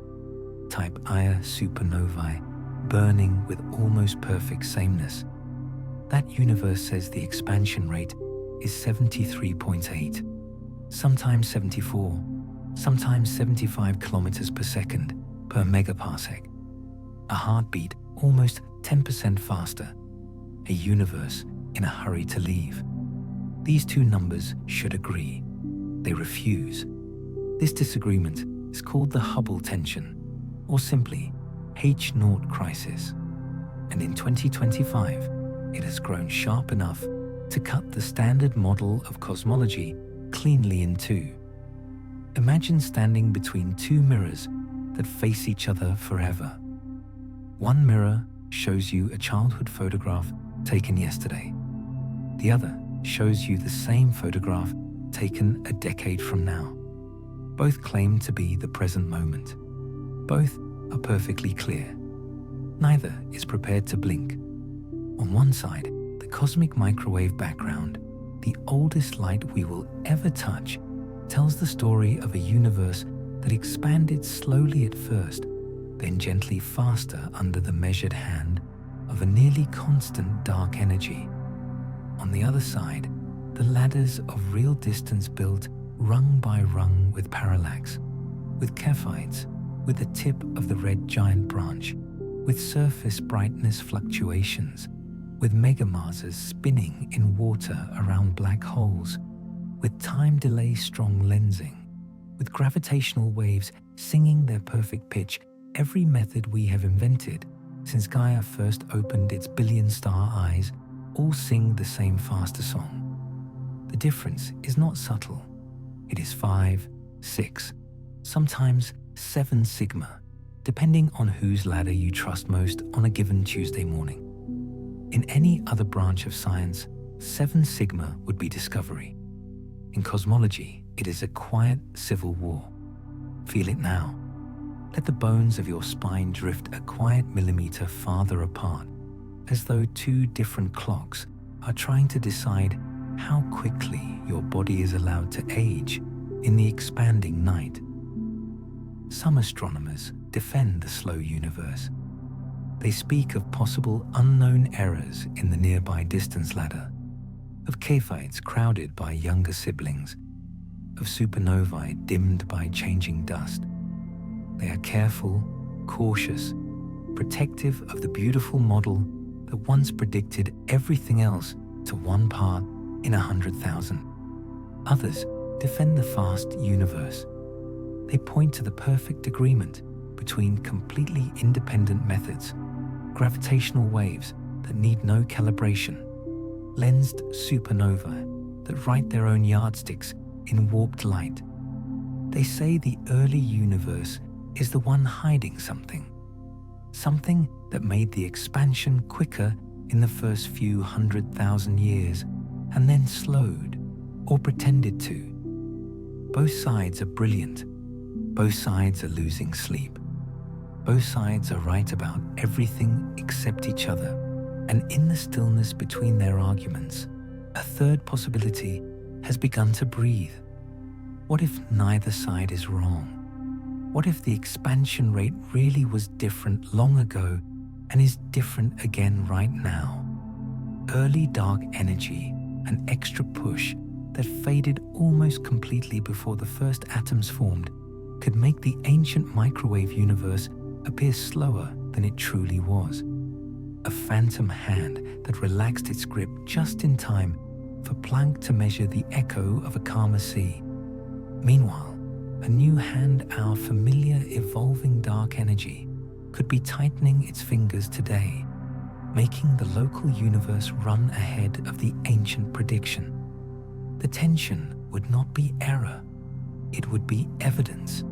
Type Ia supernovae burning with almost perfect sameness. That universe says the expansion rate is 73.8, sometimes 74, sometimes 75 kilometers per second per megaparsec. A heartbeat almost 10% faster. A universe in a hurry to leave. These two numbers should agree. They refuse. This disagreement is called the Hubble tension, or simply H0 crisis. And in 2025, it has grown sharp enough to cut the standard model of cosmology cleanly in two. Imagine standing between two mirrors that face each other forever. One mirror shows you a childhood photograph taken yesterday. The other shows you the same photograph taken a decade from now. Both claim to be the present moment. Both are perfectly clear. Neither is prepared to blink. On one side, the cosmic microwave background, the oldest light we will ever touch, tells the story of a universe that expanded slowly at first, then gently faster under the measured hand of a nearly constant dark energy. On the other side, the ladders of real distance built rung by rung with parallax, with Cepheids, with the tip of the red giant branch, with surface brightness fluctuations, with megamasers spinning in water around black holes, with time delay strong lensing, with gravitational waves singing their perfect pitch. Every method we have invented since Gaia first opened its billion-star eyes all sing the same faster song. The difference is not subtle. It is 5, 6, sometimes 7 sigma, depending on whose ladder you trust most on a given Tuesday morning. In any other branch of science, 7 sigma would be discovery. In cosmology, it is a quiet civil war. Feel it now. Let the bones of your spine drift a quiet millimeter farther apart, as though two different clocks are trying to decide how quickly your body is allowed to age in the expanding night. Some astronomers defend the slow universe. They speak of possible unknown errors in the nearby distance ladder, of Cepheids crowded by younger siblings, of supernovae dimmed by changing dust. They are careful, cautious, protective of the beautiful model that once predicted everything else to one part in 100,000. Others defend the fast universe. They point to the perfect agreement between completely independent methods, gravitational waves that need no calibration, lensed supernovae that write their own yardsticks in warped light. They say the early universe is the one hiding something that made the expansion quicker in the first few 100,000 years and then slowed or pretended to. Both sides are brilliant. Both sides are losing sleep. Both sides are right about everything except each other. And in the stillness between their arguments, a third possibility has begun to breathe. What if neither side is wrong? What if the expansion rate really was different long ago and is different again right now? Early dark energy, an extra push that faded almost completely before the first atoms formed, could make the ancient microwave universe appear slower than it truly was. A phantom hand that relaxed its grip just in time for Planck to measure the echo of a calmer sea. Meanwhile, a new hand, our familiar evolving dark energy, could be tightening its fingers today, making the local universe run ahead of the ancient prediction. The tension would not be error, it would be evidence.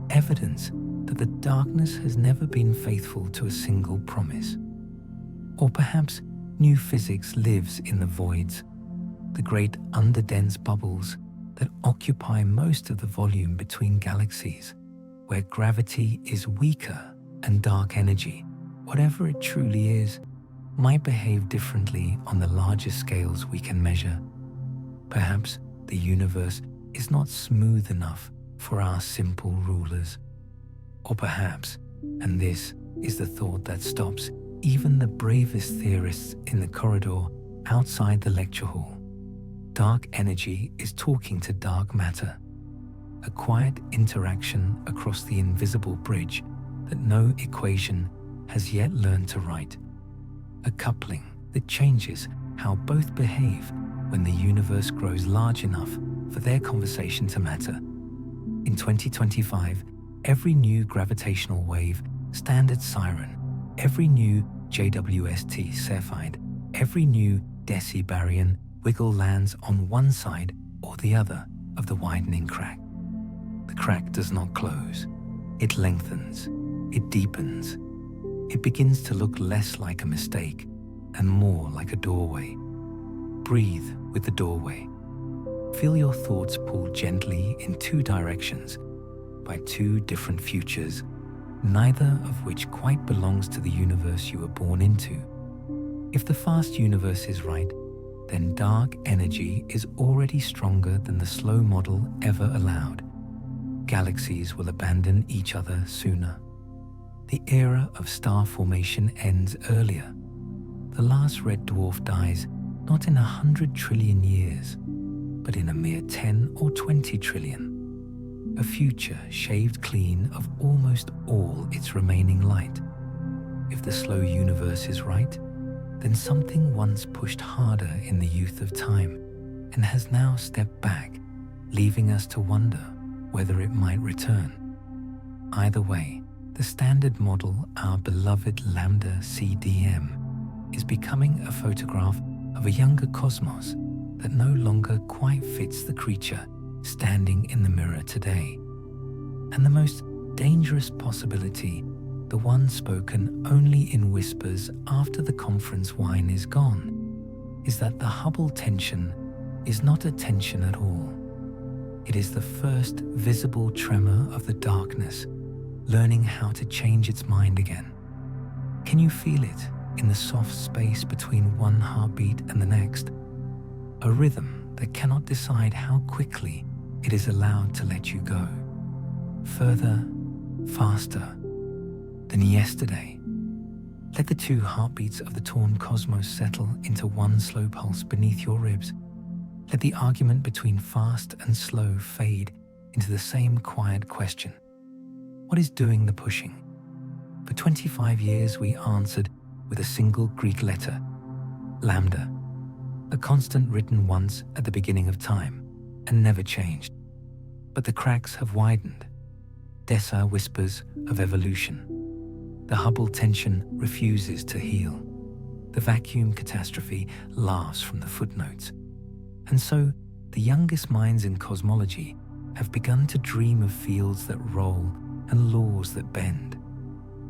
Evidence that the darkness has never been faithful to a single promise. Or perhaps new physics lives in the voids, the great underdense bubbles that occupy most of the volume between galaxies, where gravity is weaker and dark energy, whatever it truly is, might behave differently on the larger scales we can measure. Perhaps the universe is not smooth enough for our simple rulers. Or perhaps, and this is the thought that stops even the bravest theorists in the corridor outside the lecture hall, dark energy is talking to dark matter, a quiet interaction across the invisible bridge that no equation has yet learned to write, a coupling that changes how both behave when the universe grows large enough for their conversation to matter. In 2025, every new gravitational wave, standard siren, every new JWST Cepheid, every new DESI baryon wiggle lands on one side or the other of the widening crack. The crack does not close. It lengthens. It deepens. It begins to look less like a mistake and more like a doorway. Breathe with the doorway. Feel your thoughts pull gently in two directions by two different futures, neither of which quite belongs to the universe you were born into. If the fast universe is right, then dark energy is already stronger than the slow model ever allowed. Galaxies will abandon each other sooner. The era of star formation ends earlier. The last red dwarf dies not in 100 trillion years, but in a mere 10 or 20 trillion. A future shaved clean of almost all its remaining light. If the slow universe is right, then something once pushed harder in the youth of time and has now stepped back, leaving us to wonder whether it might return. Either way, the standard model, our beloved Lambda CDM, is becoming a photograph of a younger cosmos that no longer quite fits the creature standing in the mirror today. And the most dangerous possibility, the one spoken only in whispers after the conference wine is gone, is that the Hubble tension is not a tension at all. It is the first visible tremor of the darkness, learning how to change its mind again. Can you feel it in the soft space between one heartbeat and the next? A rhythm that cannot decide how quickly it is allowed to let you go. Further, faster than yesterday. Let the two heartbeats of the torn cosmos settle into one slow pulse beneath your ribs. Let the argument between fast and slow fade into the same quiet question. What is doing the pushing? For 25 years we answered with a single Greek letter, lambda, a constant written once at the beginning of time and never changed. But the cracks have widened. DESI whispers of evolution. The Hubble tension refuses to heal. The vacuum catastrophe laughs from the footnotes. And so, the youngest minds in cosmology have begun to dream of fields that roll and laws that bend.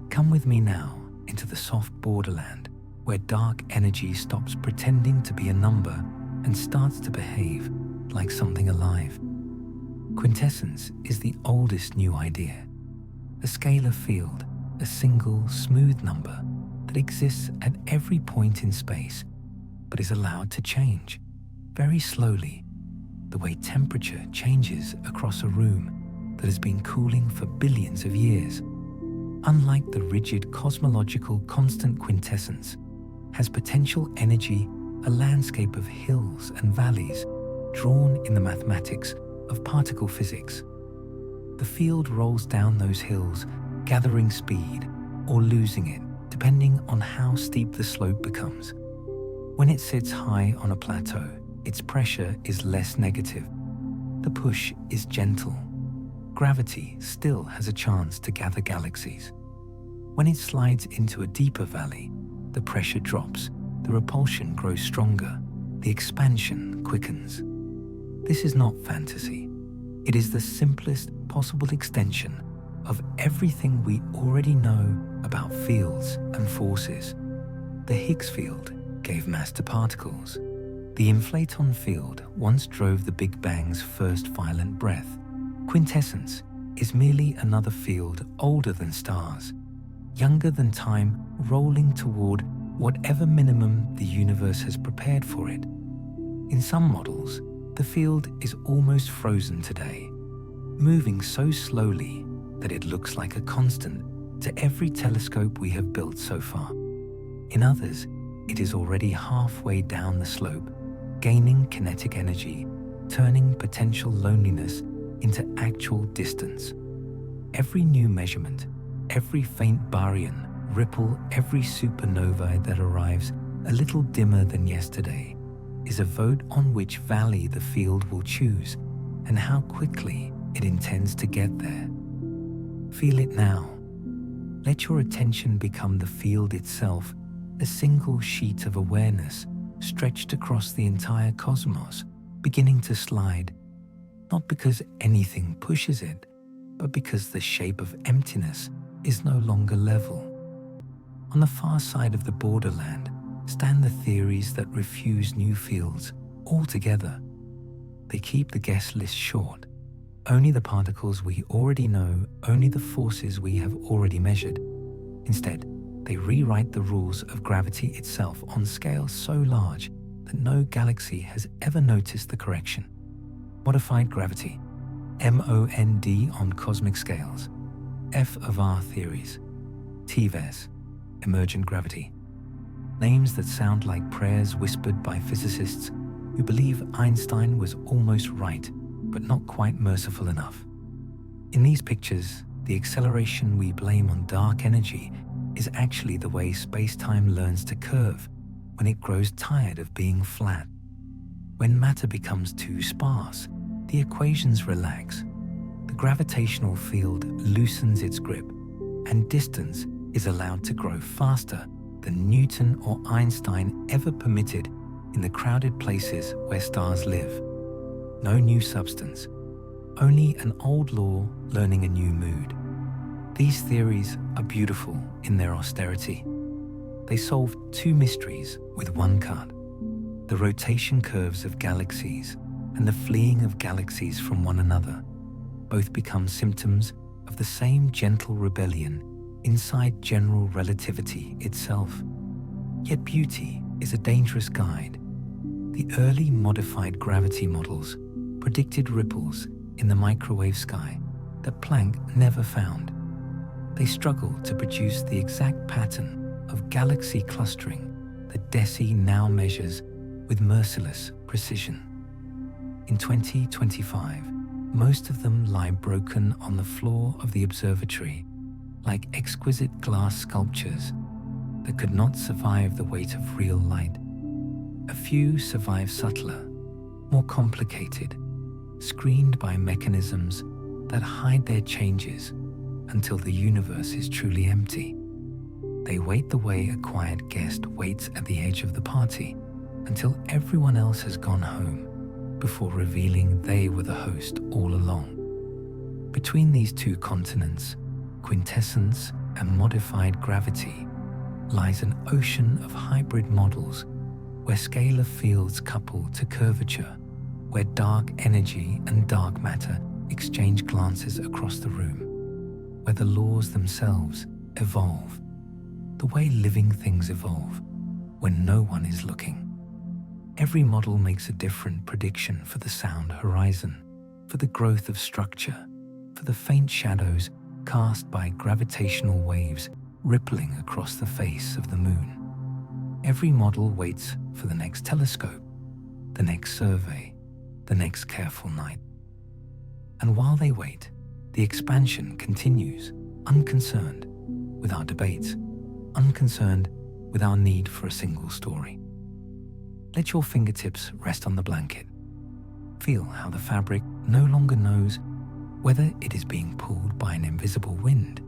Come with me now into the soft borderland where dark energy stops pretending to be a number and starts to behave like something alive. Quintessence is the oldest new idea. A scalar field, a single, smooth number that exists at every point in space, but is allowed to change, very slowly, the way temperature changes across a room that has been cooling for billions of years. Unlike the rigid cosmological constant quintessence, has potential energy a landscape of hills and valleys drawn in the mathematics of particle physics. The field rolls down those hills, gathering speed or losing it, depending on how steep the slope becomes. When it sits high on a plateau, its pressure is less negative. The push is gentle. Gravity still has a chance to gather galaxies. When it slides into a deeper valley, the pressure drops, the repulsion grows stronger, the expansion quickens. This is not fantasy. It is the simplest possible extension of everything we already know about fields and forces. The Higgs field gave mass to particles. The inflaton field once drove the Big Bang's first violent breath. Quintessence is merely another field older than stars, younger than time, rolling toward whatever minimum the universe has prepared for it. In some models, The field is almost frozen today, moving so slowly that it looks like a constant to every telescope we have built so far. In others, it is already halfway down the slope, gaining kinetic energy, turning potential loneliness into actual distance. Every new measurement, every faint baryon, ripple, every supernova that arrives a little dimmer than yesterday is a vote on which valley the field will choose and how quickly it intends to get there. Feel it now. Let your attention become the field itself, a single sheet of awareness stretched across the entire cosmos, beginning to slide, not because anything pushes it, but because the shape of emptiness is no longer level. On the far side of the borderland stand the theories that refuse new fields altogether. They keep the guest list short. Only the particles we already know, only the forces we have already measured. Instead, they rewrite the rules of gravity itself on scales so large that no galaxy has ever noticed the correction. Modified gravity, MOND on cosmic scales, F of R theories, TVES, emergent gravity. Names that sound like prayers whispered by physicists who believe Einstein was almost right, but not quite merciful enough. In these pictures, the acceleration we blame on dark energy is actually the way space-time learns to curve when it grows tired of being flat. When matter becomes too sparse, the equations relax, the gravitational field loosens its grip, and distance is allowed to grow faster than Newton or Einstein ever permitted in the crowded places where stars live. No new substance, only an old law learning a new mood. These theories are beautiful in their austerity. They solve two mysteries with one cut: the rotation curves of galaxies and the fleeing of galaxies from one another. Both become symptoms of the same gentle rebellion inside general relativity itself. Yet beauty is a dangerous guide. The early modified gravity models predicted ripples in the microwave sky that Planck never found. They struggle to produce the exact pattern of galaxy clustering that DESI now measures with merciless precision. In 2025, most of them lie broken on the floor of the observatory, like exquisite glass sculptures that could not survive the weight of real light. A few survive subtler, more complicated, screened by mechanisms that hide their changes until the universe is truly empty. They wait the way a quiet guest waits at the edge of the party until everyone else has gone home before revealing they were the host all along. Between these two continents, quintessence and modified gravity, lies an ocean of hybrid models where scalar fields couple to curvature, where dark energy and dark matter exchange glances across the room, where the laws themselves evolve, the way living things evolve when no one is looking. Every model makes a different prediction for the sound horizon, for the growth of structure, for the faint shadows cast by gravitational waves rippling across the face of the moon. Every model waits for the next telescope, the next survey, the next careful night. And while they wait, the expansion continues, unconcerned with our debates, unconcerned with our need for a single story. Let your fingertips rest on the blanket. Feel how the fabric no longer knows whether it is being pulled by an invisible wind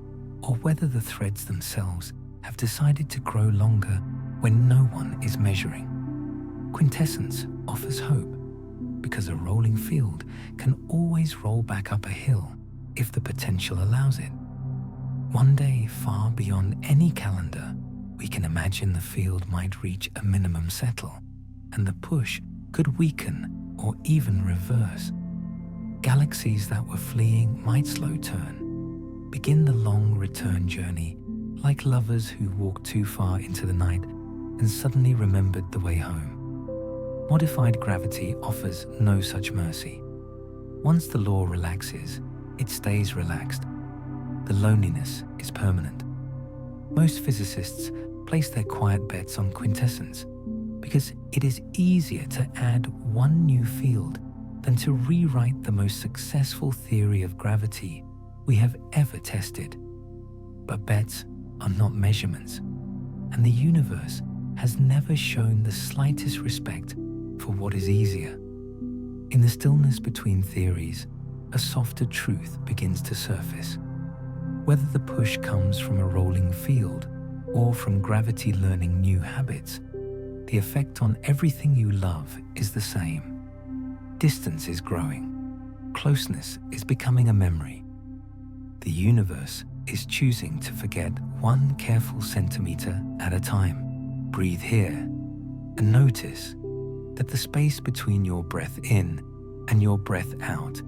or whether the threads themselves have decided to grow longer when no one is measuring. Quintessence offers hope because a rolling field can always roll back up a hill if the potential allows it. One day, far beyond any calendar, we can imagine the field might reach a minimum settle, and the push could weaken or even reverse. Galaxies that were fleeing might slow turn, begin the long return journey like lovers who walked too far into the night and suddenly remembered the way home. Modified gravity offers no such mercy. Once the law relaxes, it stays relaxed. The loneliness is permanent. Most physicists place their quiet bets on quintessence because it is easier to add one new field than to rewrite the most successful theory of gravity we have ever tested. But bets are not measurements, and the universe has never shown the slightest respect for what is easier. In the stillness between theories, a softer truth begins to surface. Whether the push comes from a rolling field or from gravity learning new habits, the effect on everything you love is the same. Distance is growing. Closeness is becoming a memory. The universe is choosing to forget one careful centimeter at a time. Breathe here and notice that the space between your breath in and your breath out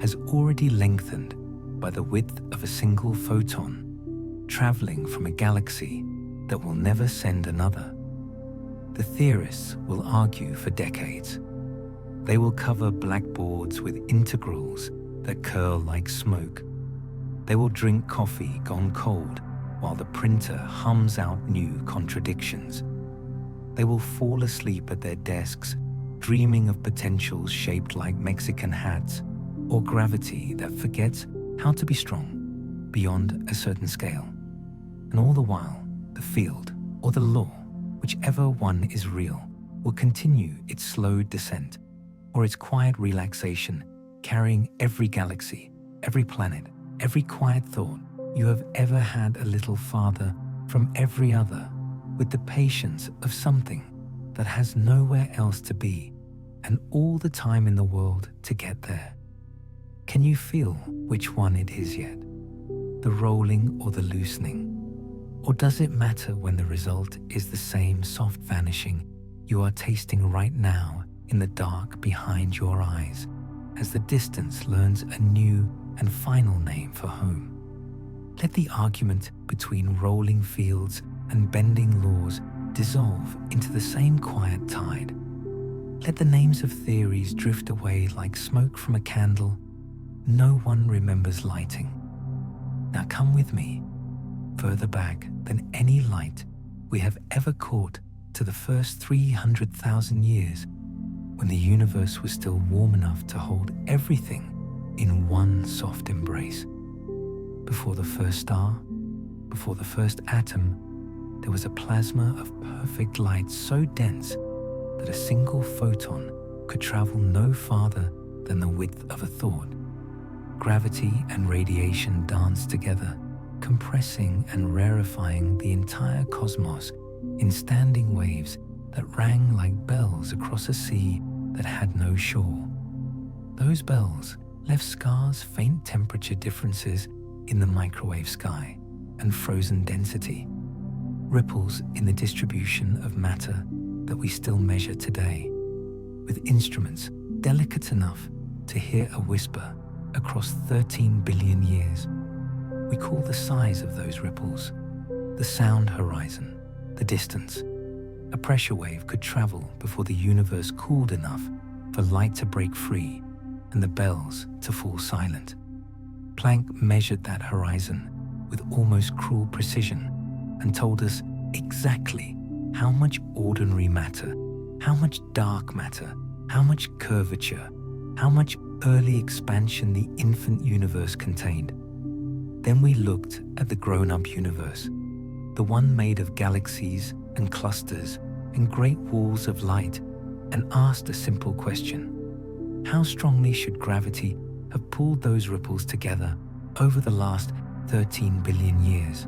has already lengthened by the width of a single photon, traveling from a galaxy that will never send another. The theorists will argue for decades. They will cover blackboards with integrals that curl like smoke. They will drink coffee gone cold while the printer hums out new contradictions. They will fall asleep at their desks, dreaming of potentials shaped like Mexican hats, or gravity that forgets how to be strong beyond a certain scale. And all the while, the field, or the law, whichever one is real, will continue its slow descent, or its quiet relaxation, carrying every galaxy, every planet, every quiet thought you have ever had a little farther from every other, with the patience of something that has nowhere else to be and all the time in the world to get there. Can you feel which one it is yet? The rolling or the loosening? Or does it matter when the result is the same soft vanishing you are tasting right now in the dark behind your eyes, as the distance learns a new and final name for home? Let the argument between rolling fields and bending laws dissolve into the same quiet tide. Let the names of theories drift away like smoke from a candle no one remembers lighting. Now come with me, further back than any light we have ever caught, to the first 300,000 years, when the universe was still warm enough to hold everything in one soft embrace. Before the first star, before the first atom, there was a plasma of perfect light so dense that a single photon could travel no farther than the width of a thought. Gravity and radiation danced together, compressing and rarefying the entire cosmos in standing waves that rang like bells across a sea that had no shore. Those bells left scars, faint temperature differences in the microwave sky, and frozen density, ripples in the distribution of matter that we still measure today, with instruments delicate enough to hear a whisper across 13 billion years. We call the size of those ripples the sound horizon, the distance. A pressure wave could travel before the universe cooled enough for light to break free and the bells to fall silent. Planck measured that horizon with almost cruel precision and told us exactly how much ordinary matter, how much dark matter, how much curvature, how much early expansion the infant universe contained. Then we looked at the grown-up universe, the one made of galaxies and clusters and great walls of light, and asked a simple question: how strongly should gravity have pulled those ripples together over the last 13 billion years?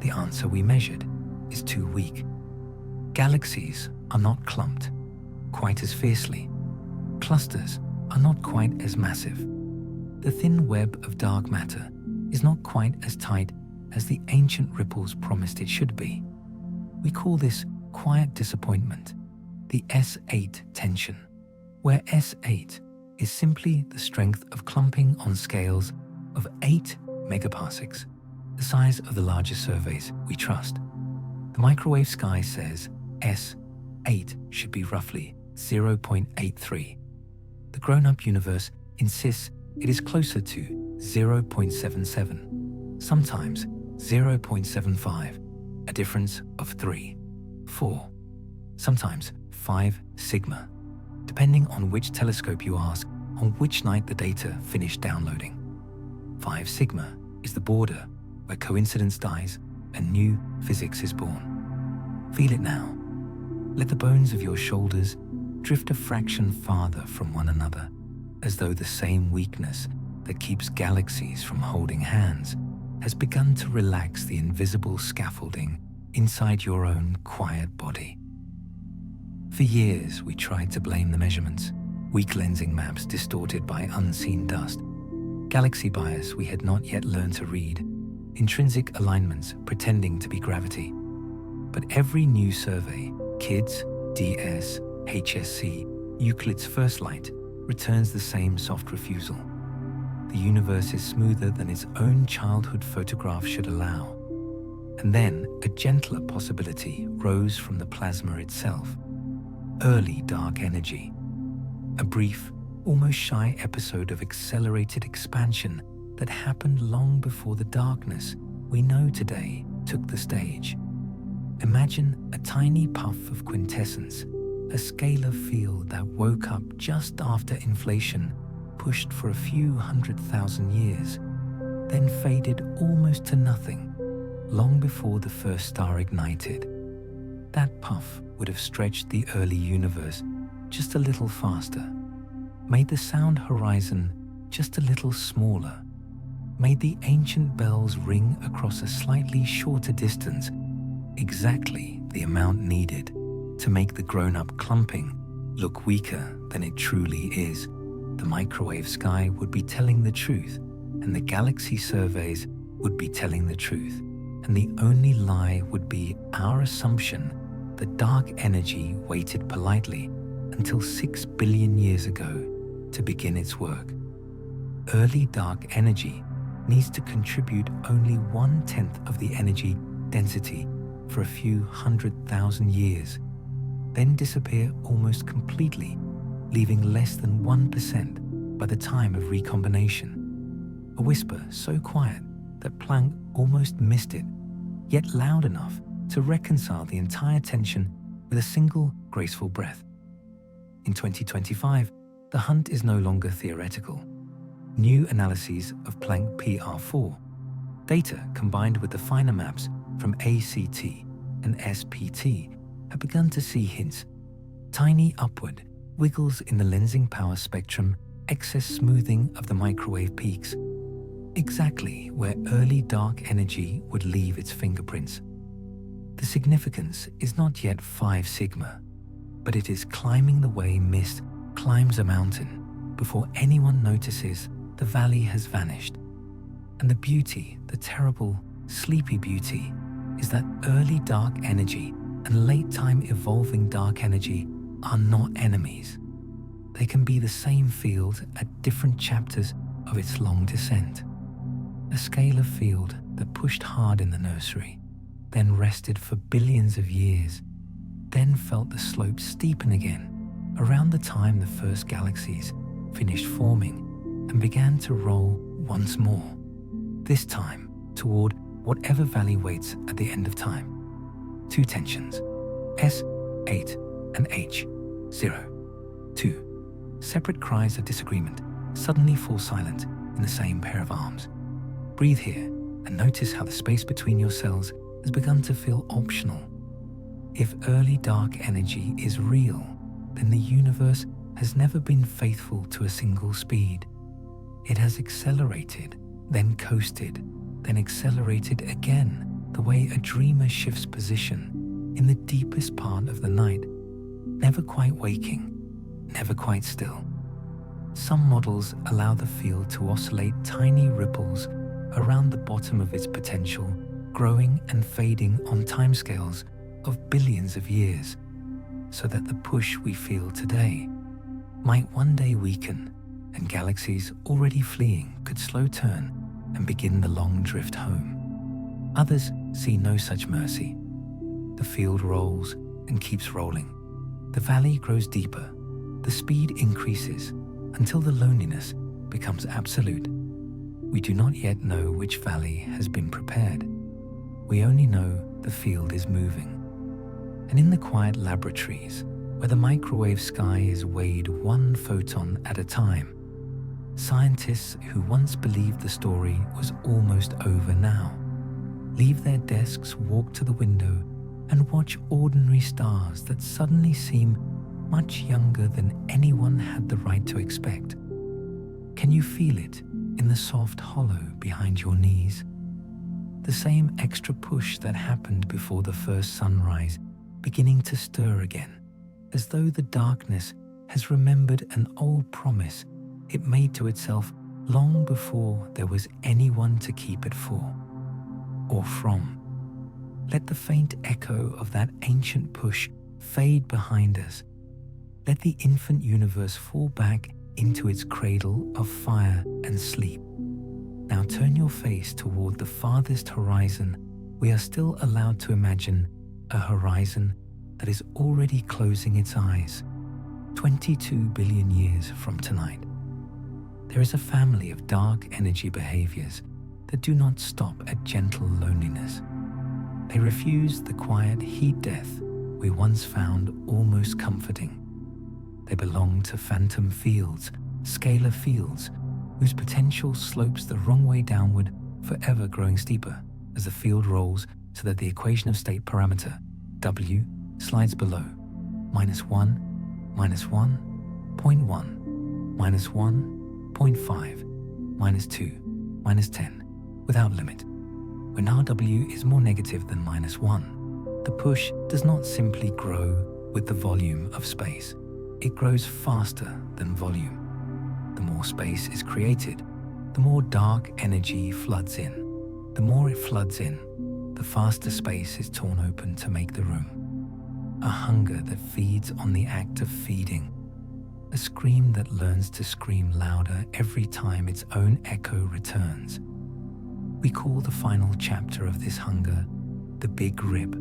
The answer we measured is too weak. Galaxies are not clumped quite as fiercely. Clusters are not quite as massive. The thin web of dark matter is not quite as tight as the ancient ripples promised it should be. We call this quiet disappointment, the S8 tension, where S8 is simply the strength of clumping on scales of 8 megaparsecs, the size of the largest surveys we trust. The microwave sky says S8 should be roughly 0.83. The grown-up universe insists it is closer to 0.77, sometimes 0.75, a difference of 3, 4, sometimes 5 sigma, depending on which telescope you ask on which night the data finished downloading. 5 sigma is the border where coincidence dies and new physics is born. Feel it now. Let the bones of your shoulders drift a fraction farther from one another, as though the same weakness that keeps galaxies from holding hands has begun to relax the invisible scaffolding inside your own quiet body. For years, we tried to blame the measurements, weak lensing maps distorted by unseen dust, galaxy bias we had not yet learned to read, intrinsic alignments pretending to be gravity. But every new survey, KIDS, DS, HSC, Euclid's first light, returns the same soft refusal. The universe is smoother than its own childhood photograph should allow. And then a gentler possibility rose from the plasma itself. Early dark energy. A brief, almost shy episode of accelerated expansion that happened long before the darkness we know today took the stage. Imagine a tiny puff of quintessence, a scalar field that woke up just after inflation pushed for a few 100,000 years, then faded almost to nothing, long before the first star ignited. That puff would have stretched the early universe just a little faster, made the sound horizon just a little smaller, made the ancient bells ring across a slightly shorter distance, exactly the amount needed to make the grown-up clumping look weaker than it truly is. The microwave sky would be telling the truth, and the galaxy surveys would be telling the truth, and the only lie would be our assumption that dark energy waited politely until 6 billion years ago to begin its work. Early dark energy needs to contribute only 1/10 of the energy density for a few 100,000 years, then disappear almost completely, leaving less than 1% by the time of recombination. A whisper so quiet that Planck almost missed it, yet loud enough to reconcile the entire tension with a single graceful breath. In 2025, the hunt is no longer theoretical. New analyses of Planck PR4, data combined with the finer maps from ACT and SPT, have begun to see hints, tiny upward wiggles in the lensing power spectrum, excess smoothing of the microwave peaks, exactly where early dark energy would leave its fingerprints. The significance is not yet 5 sigma, but it is climbing the way mist climbs a mountain before anyone notices the valley has vanished. And the beauty, the terrible, sleepy beauty, is that early dark energy and late-time evolving dark energy are not enemies. They can be the same field at different chapters of its long descent. A scalar field that pushed hard in the nursery, then rested for billions of years, then felt the slope steepen again around the time the first galaxies finished forming and began to roll once more, this time toward whatever valley waits at the end of time. 2 tensions, S8 and H0. 2 separate cries of disagreement suddenly fall silent in the same pair of arms. Breathe here and notice how the space between your cells has begun to feel optional. If early dark energy is real, then the universe has never been faithful to a single speed. It has accelerated, then coasted, then accelerated again, the way a dreamer shifts position in the deepest part of the night, never quite waking, never quite still. Some models allow the field to oscillate tiny ripples around the bottom of its potential, growing and fading on timescales of billions of years, so that the push we feel today might one day weaken, and galaxies already fleeing could slow turn and begin the long drift home. Others see no such mercy. The field rolls and keeps rolling, The valley grows deeper, the speed increases, until the loneliness becomes absolute. We do not yet know which valley has been prepared. We only know the field is moving. And in the quiet laboratories, where the microwave sky is weighed one photon at a time, scientists who once believed the story was almost over now leave their desks, walk to the window, and watch ordinary stars that suddenly seem much younger than anyone had the right to expect. Can you feel it in the soft hollow behind your knees? The same extra push that happened before the first sunrise beginning to stir again, as though the darkness has remembered an old promise it made to itself long before there was anyone to keep it for or from. Let the faint echo of that ancient push fade behind us. Let the infant universe fall back into its cradle of fire and sleep. Now turn your face toward the farthest horizon. We are still allowed to imagine a horizon that is already closing its eyes, 22 billion years from tonight. There is a family of dark energy behaviors that do not stop at gentle loneliness. They refuse the quiet heat death we once found almost comforting. They belong to phantom fields, scalar fields, whose potential slopes the wrong way downward, forever growing steeper as the field rolls, so that the equation of state parameter, W, slides below, -1, -1, 0.1, -1, 0.5, -2, -10, without limit. When RW is more negative than -1, the push does not simply grow with the volume of space. It grows faster than volume. The more space is created, the more dark energy floods in. The more it floods in, the faster space is torn open to make the room. A hunger that feeds on the act of feeding. A scream that learns to scream louder every time its own echo returns. We call the final chapter of this hunger the Big Rip.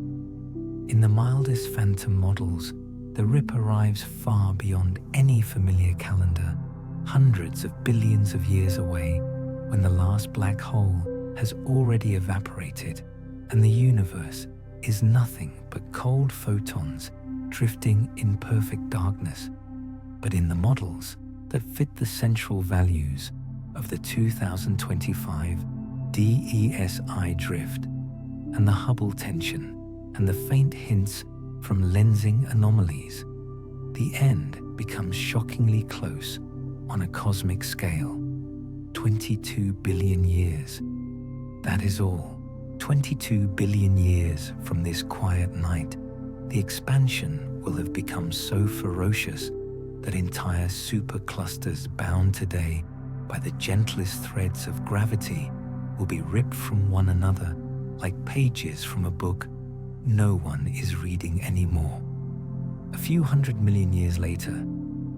In the mildest phantom models, the rip arrives far beyond any familiar calendar, hundreds of billions of years away, when the last black hole has already evaporated and the universe is nothing but cold photons drifting in perfect darkness. But in the models that fit the central values of the 2025 DESI drift and the Hubble tension and the faint hints from lensing anomalies, the end becomes shockingly close on a cosmic scale. 22 billion years. That is all. 22 billion years from this quiet night, the expansion will have become so ferocious that entire superclusters bound today by the gentlest threads of gravity will be ripped from one another like pages from a book no one is reading anymore. A few 100 million years later,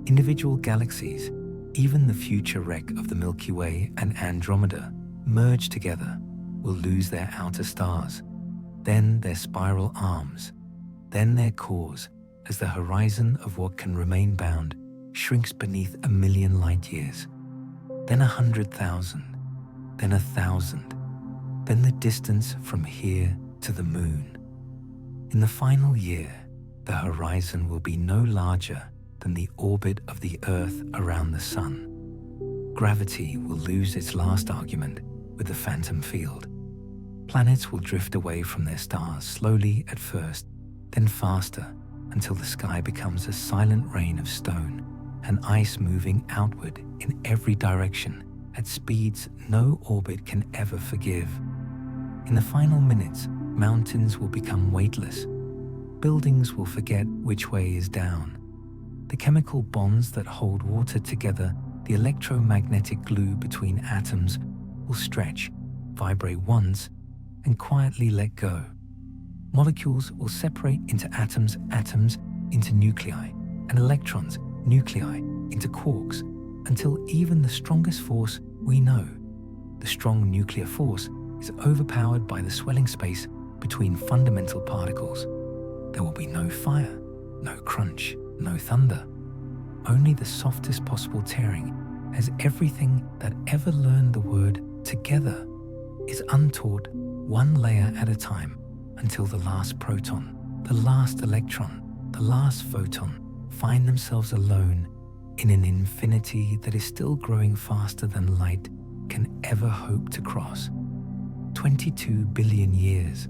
individual galaxies, even the future wreck of the Milky Way and Andromeda, merge together, will lose their outer stars, then their spiral arms, then their cores, as the horizon of what can remain bound shrinks beneath 1,000,000 light years, then 100,000, then 1,000, then the distance from here to the moon. In the final year, the horizon will be no larger than the orbit of the Earth around the Sun. Gravity will lose its last argument with the phantom field. Planets will drift away from their stars slowly at first, then faster, until the sky becomes a silent rain of stone and ice moving outward in every direction at speeds no orbit can ever forgive. In the final minutes, mountains will become weightless. Buildings will forget which way is down. The chemical bonds that hold water together, the electromagnetic glue between atoms, will stretch, vibrate once, and quietly let go. Molecules will separate into atoms, atoms into nuclei, and electrons, nuclei, into quarks, until even the strongest force we know, the strong nuclear force, is overpowered by the swelling space between fundamental particles. There will be no fire, no crunch, no thunder, only the softest possible tearing, as everything that ever learned the word together is untaught one layer at a time until the last proton, the last electron, the last photon find themselves alone in an infinity that is still growing faster than light can ever hope to cross. 22 billion years,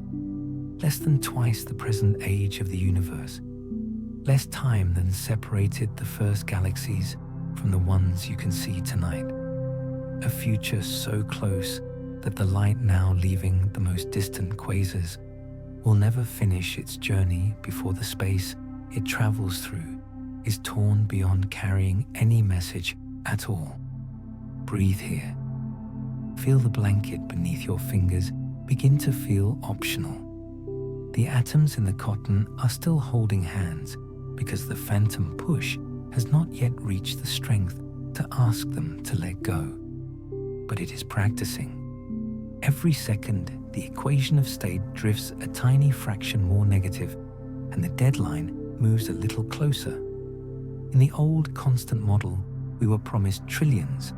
less than twice the present age of the universe, less time than separated the first galaxies from the ones you can see tonight. A future so close that the light now leaving the most distant quasars will never finish its journey before the space it travels through is torn beyond carrying any message at all. Breathe here. Feel the blanket beneath your fingers begin to feel optional. The atoms in the cotton are still holding hands because the phantom push has not yet reached the strength to ask them to let go. But it is practicing. Every second, the equation of state drifts a tiny fraction more negative, and the deadline moves a little closer. In the old constant model, we were promised trillions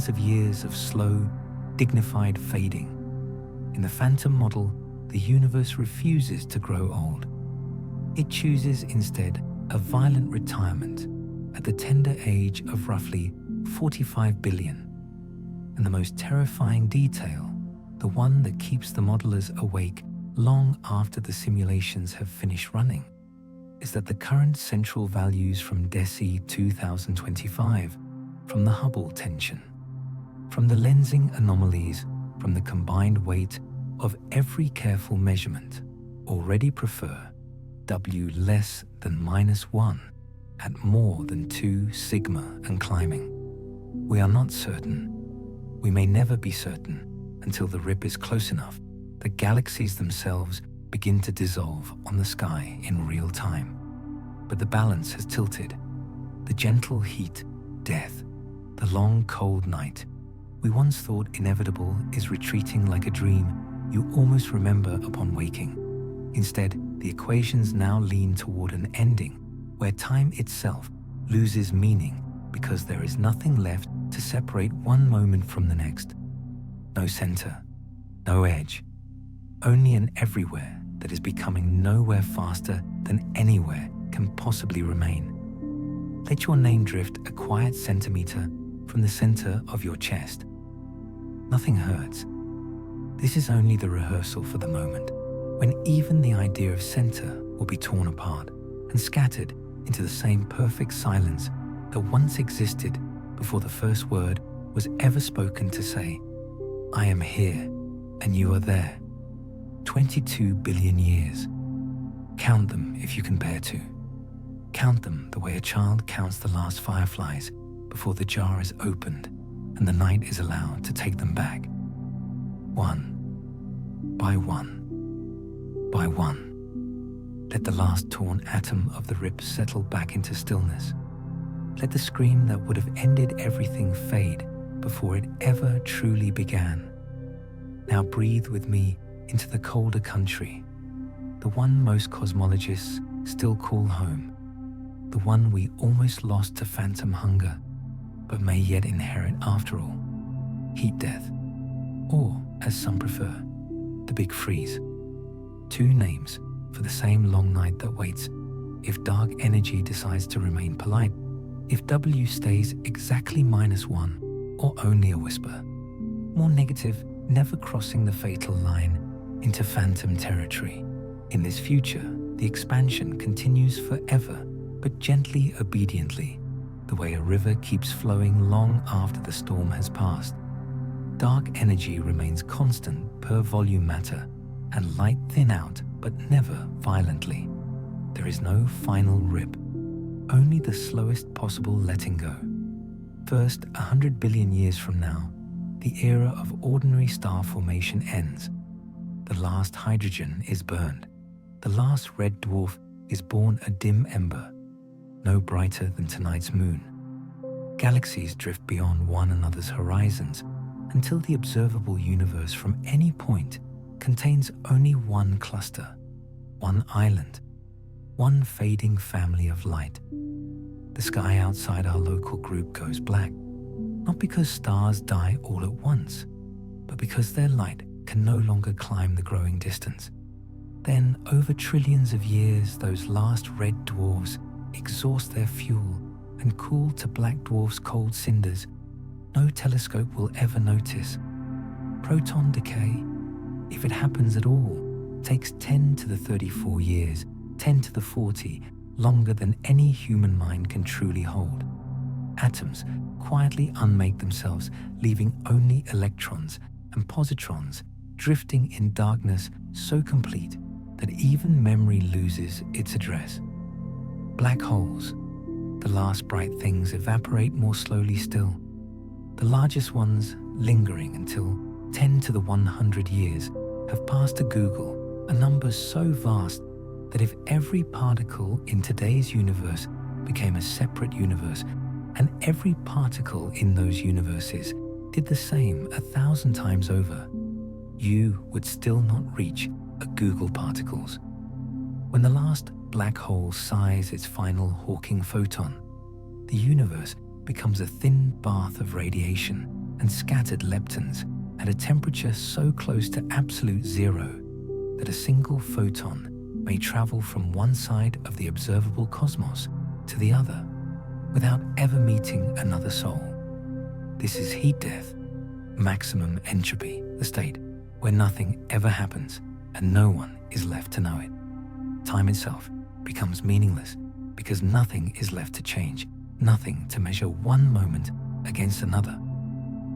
of years of slow, dignified fading. In the phantom model, the universe refuses to grow old. It chooses instead a violent retirement at the tender age of roughly 45 billion. And the most terrifying detail, the one that keeps the modelers awake long after the simulations have finished running, is that the current central values from DESI 2025, from the Hubble tension, from the lensing anomalies, from the combined weight of every careful measurement, already prefer W less than -1 at more than 2 sigma and climbing. We are not certain. We may never be certain until the rip is close enough that galaxies themselves begin to dissolve on the sky in real time. But the balance has tilted. The gentle heat, death, the long cold night we once thought inevitable is retreating like a dream you almost remember upon waking. Instead, the equations now lean toward an ending where time itself loses meaning because there is nothing left to separate one moment from the next. No center, no edge, only an everywhere that is becoming nowhere faster than anywhere can possibly remain. Let your name drift a quiet centimeter from the center of your chest. Nothing hurts. This is only the rehearsal for the moment, when even the idea of center will be torn apart and scattered into the same perfect silence that once existed before the first word was ever spoken to say, I am here and you are there. 22 billion years. Count them if you can bear to. Count them the way a child counts the last fireflies before the jar is opened and the night is allowed to take them back. One by one by one. Let the last torn atom of the rip settle back into stillness. Let the scream that would have ended everything fade before it ever truly began. Now breathe with me into the colder country, the one most cosmologists still call home, the one we almost lost to phantom hunger, but may yet inherit after all, heat death, or, as some prefer, the big freeze. Two names for the same long night that waits if dark energy decides to remain polite, if W stays exactly -1 or only a whisper, more negative, never crossing the fatal line into phantom territory. In this future, the expansion continues forever, but gently, obediently, the way a river keeps flowing long after the storm has passed. Dark energy remains constant per volume matter, and light thin out, but never violently. There is no final rip, only the slowest possible letting go. First, 100 billion years from now, the era of ordinary star formation ends. The last hydrogen is burned. The last red dwarf is born a dim ember, no brighter than tonight's moon. Galaxies drift beyond one another's horizons until the observable universe from any point contains only one cluster, one island, one fading family of light. The sky outside our local group goes black, not because stars die all at once, but because their light can no longer climb the growing distance. Then, over trillions of years, those last red dwarfs exhaust their fuel and cool to black dwarfs' cold cinders no telescope will ever notice. Proton decay, if it happens at all, takes 10 to the 34 years, 10 to the 40, longer than any human mind can truly hold. Atoms quietly unmake themselves, leaving only electrons and positrons drifting in darkness so complete that even memory loses its address. Black holes, the last bright things, evaporate more slowly still, the largest ones lingering until 10 to the 100 years have passed to Google, a number so vast that if every particle in today's universe became a separate universe, and every particle in those universes did the same 1,000 times over, you would still not reach a Google particles. When the last black hole sighs its final Hawking photon, the universe becomes a thin bath of radiation and scattered leptons at a temperature so close to absolute zero that a single photon may travel from one side of the observable cosmos to the other without ever meeting another soul. This is heat death, maximum entropy, the state where nothing ever happens and no one is left to know it. Time itself becomes meaningless because nothing is left to change, nothing to measure one moment against another.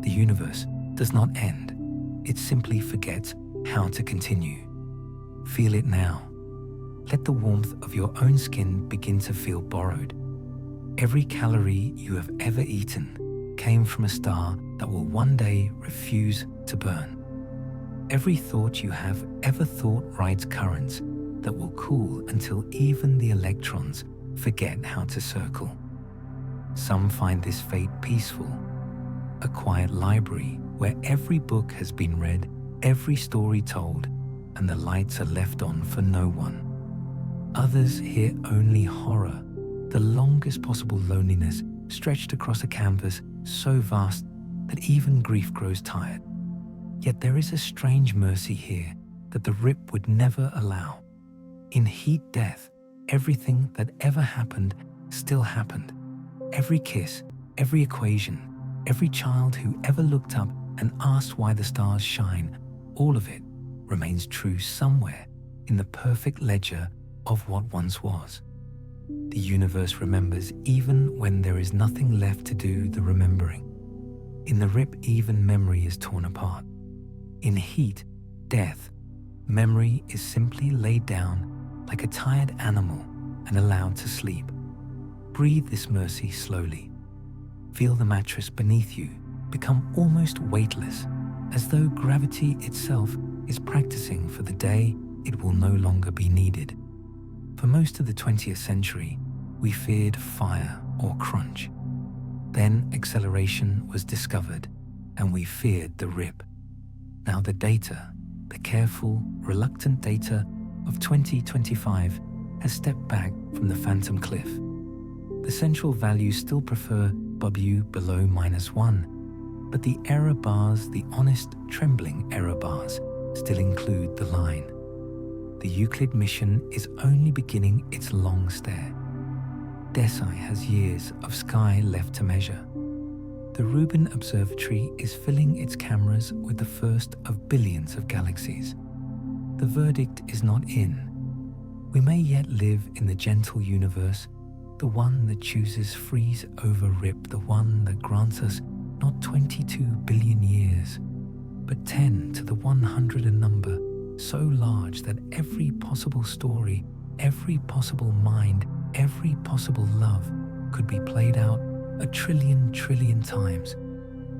The universe does not end. It simply forgets how to continue. Feel it now. Let the warmth of your own skin begin to feel borrowed. Every calorie you have ever eaten came from a star that will one day refuse to burn. Every thought you have ever thought rides currents that will cool until even the electrons forget how to circle. Some find this fate peaceful, a quiet library where every book has been read, every story told, and the lights are left on for no one. Others hear only horror, the longest possible loneliness stretched across a canvas so vast that even grief grows tired. Yet there is a strange mercy here that the rip would never allow. In heat death, everything that ever happened still happened. Every kiss, every equation, every child who ever looked up and asked why the stars shine, all of it remains true somewhere in the perfect ledger of what once was. The universe remembers even when there is nothing left to do the remembering. In the rip, even memory is torn apart. In heat, death, memory is simply laid down like a tired animal and allowed to sleep. Breathe this mercy slowly. Feel the mattress beneath you become almost weightless, as though gravity itself is practicing for the day it will no longer be needed. For most of the 20th century, we feared fire or crunch. Then acceleration was discovered, and we feared the rip. Now the data, the careful, reluctant data of 2025 has stepped back from the phantom cliff. The central values still prefer W below -1, but the error bars, the honest, trembling error bars, still include the line. The Euclid mission is only beginning its long stare. DESI has years of sky left to measure. The Rubin Observatory is filling its cameras with the first of billions of galaxies. The verdict is not in. We may yet live in the gentle universe, the one that chooses freeze over rip, the one that grants us not 22 billion years, but 10 to the 100 a number so large that every possible story, every possible mind, every possible love could be played out a trillion times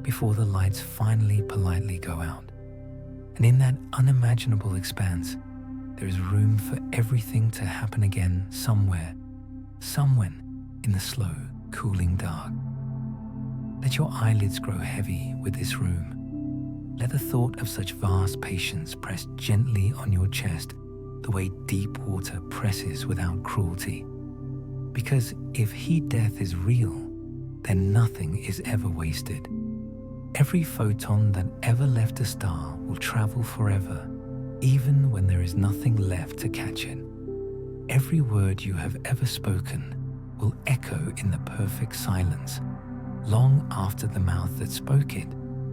before the lights finally politely go out. And in that unimaginable expanse, there is room for everything to happen again somewhere in the slow, cooling dark. Let your eyelids grow heavy with this room. Let the thought of such vast patience press gently on your chest, the way deep water presses without cruelty. Because if heat death is real, then nothing is ever wasted. Every photon that ever left a star will travel forever, even when there is nothing left to catch it. Every word you have ever spoken will echo in the perfect silence, long after the mouth that spoke it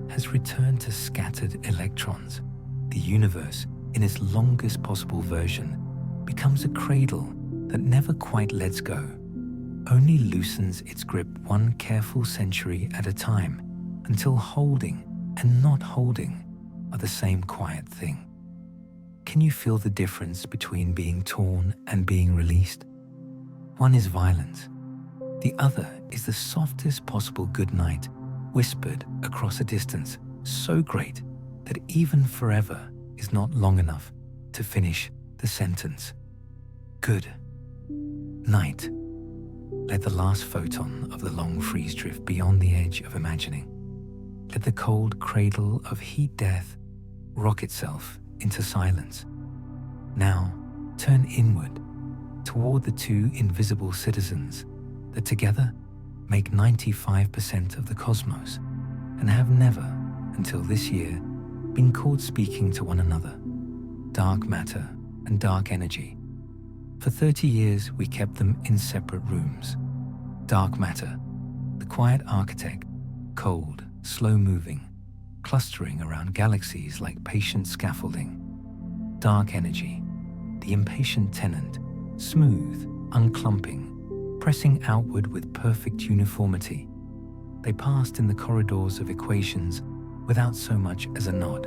has returned to scattered electrons. The universe, in its longest possible version, becomes a cradle that never quite lets go, only loosens its grip one careful century at a time, until holding and not holding are the same quiet thing. Can you feel the difference between being torn and being released? One is violence. The other is the softest possible goodnight, whispered across a distance so great that even forever is not long enough to finish the sentence. Good night. Let the last photon of the long freeze drift beyond the edge of imagining. Let the cold cradle of heat death rock itself into silence. Now turn inward toward the two invisible citizens that together make 95% of the cosmos and have never, until this year, been caught speaking to one another. Dark matter and dark energy. For 30 years, we kept them in separate rooms. Dark matter, the quiet architect, cold, slow-moving, clustering around galaxies like patient scaffolding. Dark energy, the impatient tenant, smooth, unclumping, pressing outward with perfect uniformity. They passed in the corridors of equations without so much as a nod.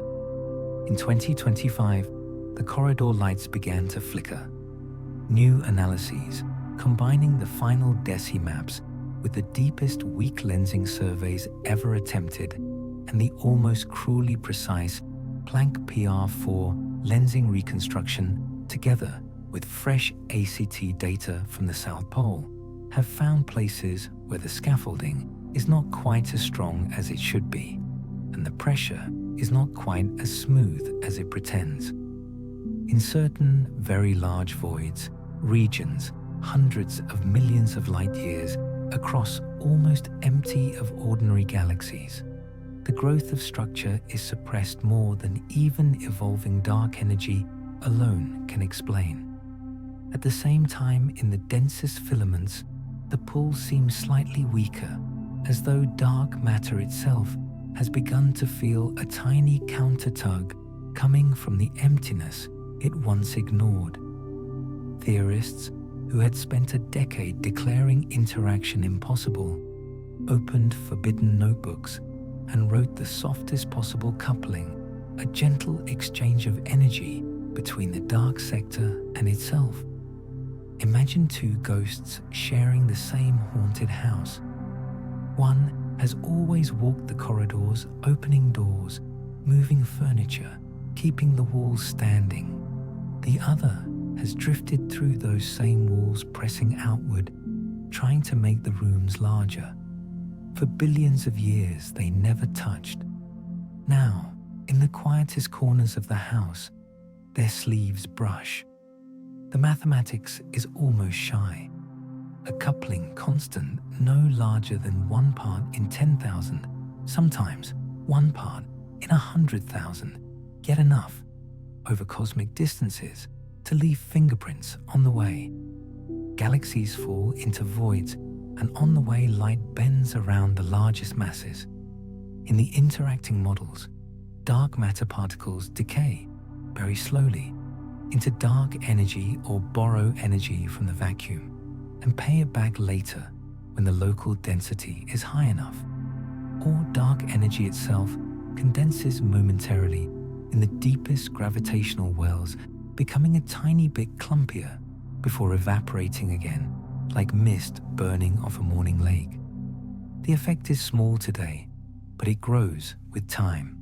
In 2025, the corridor lights began to flicker. New analyses, combining the final DESI maps with the deepest weak lensing surveys ever attempted and the almost cruelly precise Planck PR4 lensing reconstruction, together with fresh ACT data from the South Pole, have found places where the scaffolding is not quite as strong as it should be, and the pressure is not quite as smooth as it pretends. In certain very large voids, regions hundreds of millions of light years across almost empty of ordinary galaxies, the growth of structure is suppressed more than even evolving dark energy alone can explain. At the same time, in the densest filaments, the pull seems slightly weaker, as though dark matter itself has begun to feel a tiny counter-tug coming from the emptiness it once ignored. Theorists who had spent a decade declaring interaction impossible opened forbidden notebooks and wrote the softest possible coupling, a gentle exchange of energy between the dark sector and itself. Imagine two ghosts sharing the same haunted house. One has always walked the corridors, opening doors, moving furniture, keeping the walls standing. The other has drifted through those same walls, pressing outward, trying to make the rooms larger. For billions of years, they never touched. Now, in the quietest corners of the house, their sleeves brush. The mathematics is almost shy. A coupling constant no larger than 1 part in 10,000, sometimes 1 part in 100,000, yet enough, over cosmic distances, to leave fingerprints on the way. Galaxies fall into voids, and on the way light bends around the largest masses. In the interacting models, dark matter particles decay, very slowly, into dark energy or borrow energy from the vacuum, and pay it back later when the local density is high enough. Or dark energy itself condenses momentarily in the deepest gravitational wells, becoming a tiny bit clumpier before evaporating again, like mist burning off a morning lake. The effect is small today, but it grows with time.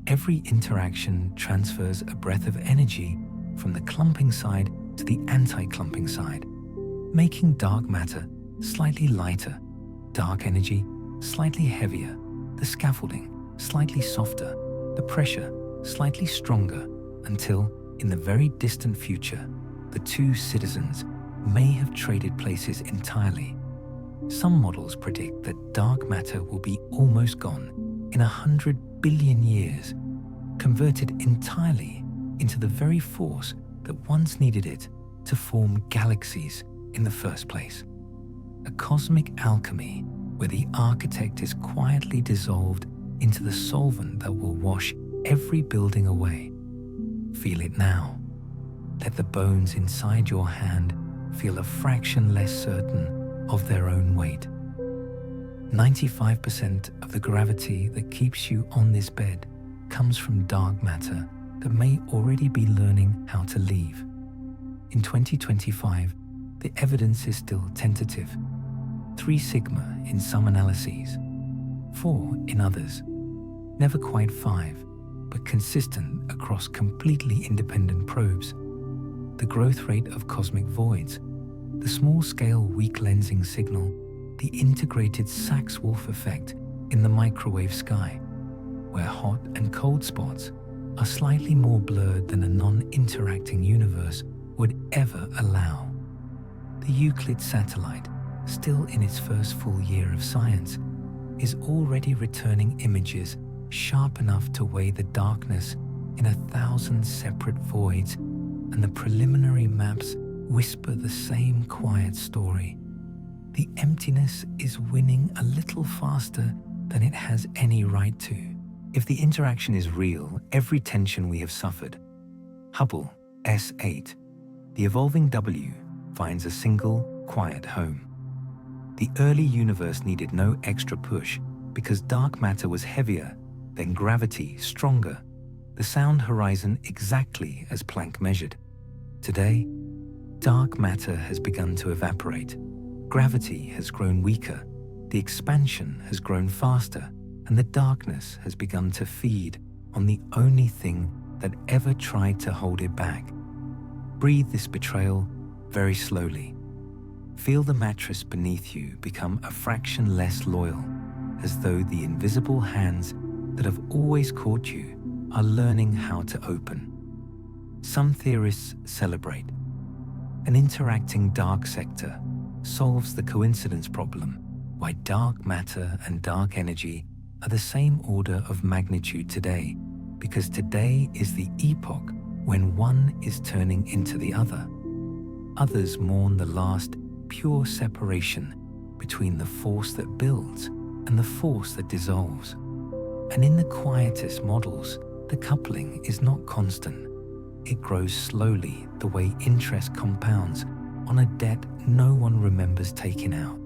Every interaction transfers a breath of energy from the clumping side to the anti-clumping side, making dark matter slightly lighter, dark energy slightly heavier, the scaffolding slightly softer, the pressure slightly stronger, until In the very distant future, the two citizens may have traded places entirely. Some models predict that dark matter will be almost gone in 100 billion years, converted entirely into the very force that once needed it to form galaxies in the first place. A cosmic alchemy where the architect is quietly dissolved into the solvent that will wash every building away. Feel it now. Let the bones inside your hand feel a fraction less certain of their own weight. 95% of the gravity that keeps you on this bed comes from dark matter that may already be learning how to leave. In 2025, the evidence is still tentative. 3 sigma in some analyses, 4 in others. Never quite 5, but consistent across completely independent probes. The growth rate of cosmic voids, the small-scale weak lensing signal, the integrated Sachs-Wolf effect in the microwave sky, where hot and cold spots are slightly more blurred than a non-interacting universe would ever allow. The Euclid satellite, still in its first full year of science, is already returning images sharp enough to weigh the darkness in 1,000 separate voids, and the preliminary maps whisper the same quiet story. The emptiness is winning a little faster than it has any right to. If the interaction is real, every tension we have suffered, Hubble S8, the evolving W, finds a single, quiet home. The early universe needed no extra push because dark matter was heavier, then gravity stronger, the sound horizon exactly as Planck measured. Today, dark matter has begun to evaporate. Gravity has grown weaker, the expansion has grown faster, and the darkness has begun to feed on the only thing that ever tried to hold it back. Breathe this betrayal very slowly. Feel the mattress beneath you become a fraction less loyal, as though the invisible hands that have always caught you are learning how to open. Some theorists celebrate. An interacting dark sector solves the coincidence problem, why dark matter and dark energy are the same order of magnitude today, because today is the epoch when one is turning into the other. Others mourn the last pure separation between the force that builds and the force that dissolves. And in the quietest models, the coupling is not constant. It grows slowly the way interest compounds on a debt no one remembers taking out.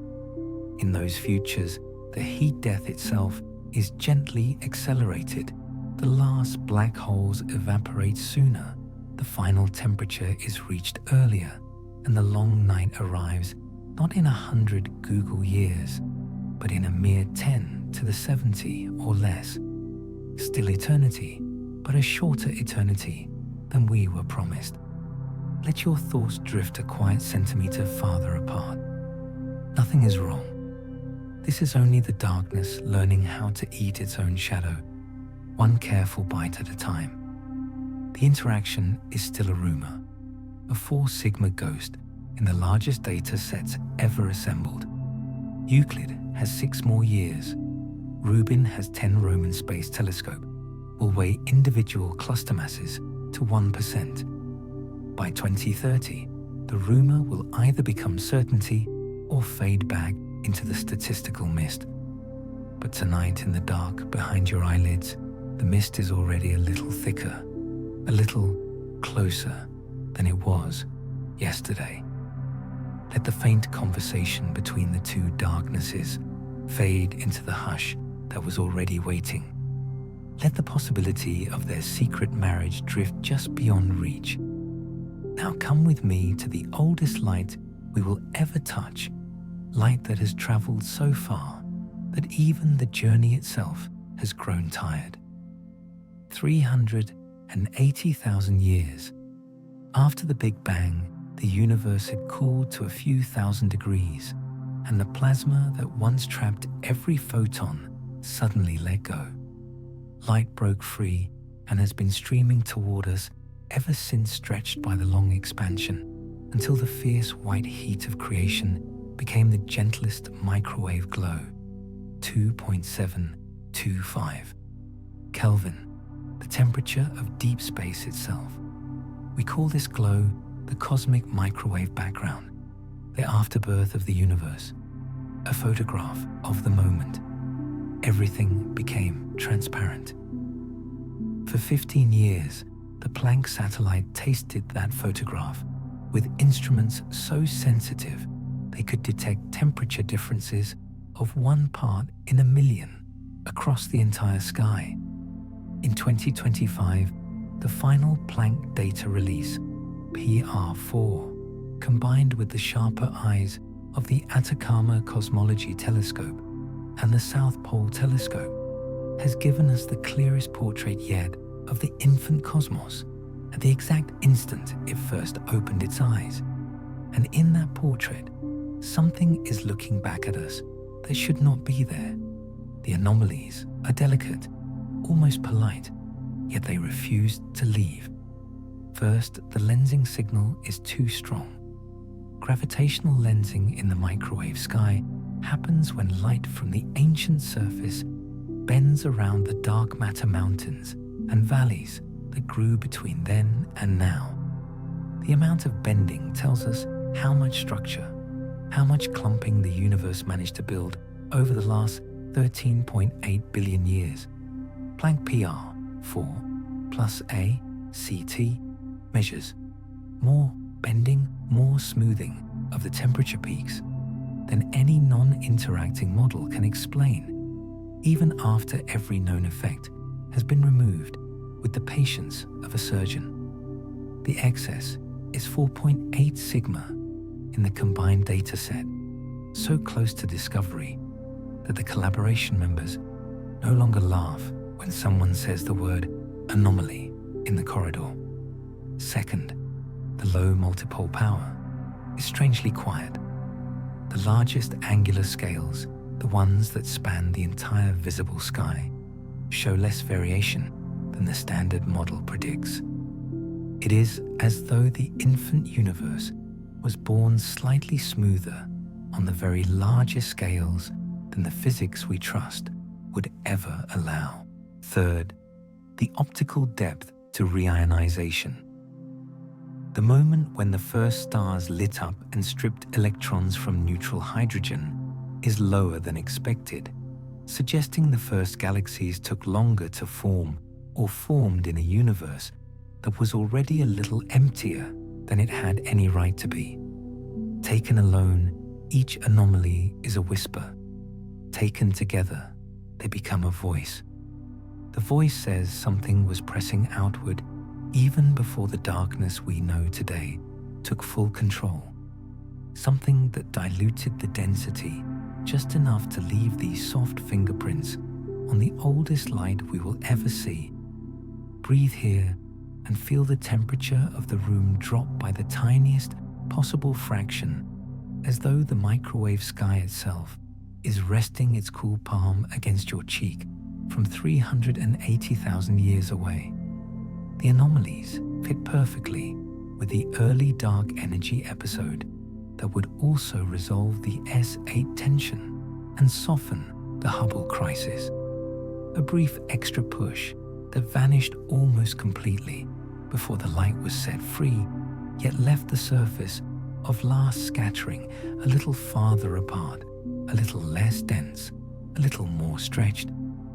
In those futures, the heat death itself is gently accelerated. The last black holes evaporate sooner, the final temperature is reached earlier, and the long night arrives not in 100 Google years, but in a mere 10 to the 70 or less. Still eternity, but a shorter eternity than we were promised. Let your thoughts drift a quiet centimeter farther apart. Nothing is wrong. This is only the darkness learning how to eat its own shadow, one careful bite at a time. The interaction is still a rumor, a 4 sigma ghost in the largest data sets ever assembled. Euclid has 6 more years. Rubin has 10 Roman space telescope, will weigh individual cluster masses to 1%. By 2030, the rumor will either become certainty or fade back into the statistical mist. But tonight in the dark behind your eyelids, the mist is already a little thicker, a little closer than it was yesterday. Let the faint conversation between the two darknesses fade into the hush that was already waiting. Let the possibility of their secret marriage drift just beyond reach. Now come with me to the oldest light we will ever touch, light that has traveled so far that even the journey itself has grown tired. 380,000 years. After the Big Bang, the universe had cooled to a few thousand degrees, and the plasma that once trapped every photon suddenly let go. Light broke free and has been streaming toward us ever since stretched by the long expansion, until the fierce white heat of creation became the gentlest microwave glow, 2.725 Kelvin, the temperature of deep space itself. We call this glow the cosmic microwave background, the afterbirth of the universe, a photograph of the moment. Everything became transparent. For 15 years, the Planck satellite tasted that photograph with instruments so sensitive they could detect temperature differences of 1 part in a million across the entire sky. In 2025, the final Planck data release, PR4, combined with the sharper eyes of the Atacama Cosmology telescope and the South Pole telescope, has given us the clearest portrait yet of the infant cosmos at the exact instant it first opened its eyes. And in that portrait, something is looking back at us that should not be there. The anomalies are delicate, almost polite, yet they refuse to leave. First, the lensing signal is too strong. Gravitational lensing in the microwave sky happens when light from the ancient surface bends around the dark matter mountains and valleys that grew between then and now. The amount of bending tells us how much structure, how much clumping the universe managed to build over the last 13.8 billion years. Planck PR4 plus A CT measures more bending, more smoothing of the temperature peaks than any non-interacting model can explain, even after every known effect has been removed with the patience of a surgeon. The excess is 4.8 sigma in the combined data set, so close to discovery that the collaboration members no longer laugh when someone says the word anomaly in the corridor. Second, the low multipole power is strangely quiet. The largest angular scales, the ones that span the entire visible sky, show less variation than the standard model predicts. It is as though the infant universe was born slightly smoother on the very largest scales than the physics we trust would ever allow. Third, the optical depth to reionization. The moment when the first stars lit up and stripped electrons from neutral hydrogen is lower than expected, suggesting the first galaxies took longer to form or formed in a universe that was already a little emptier than it had any right to be. Taken alone, each anomaly is a whisper. Taken together, they become a voice. The voice says something was pressing outward even before the darkness we know today took full control. Something that diluted the density just enough to leave these soft fingerprints on the oldest light we will ever see. Breathe here and feel the temperature of the room drop by the tiniest possible fraction, as though the microwave sky itself is resting its cool palm against your cheek from 380,000 years away. The anomalies fit perfectly with the early dark energy episode that would also resolve the S8 tension and soften the Hubble crisis. A brief extra push that vanished almost completely before the light was set free, yet left the surface of last scattering a little farther apart, a little less dense, a little more stretched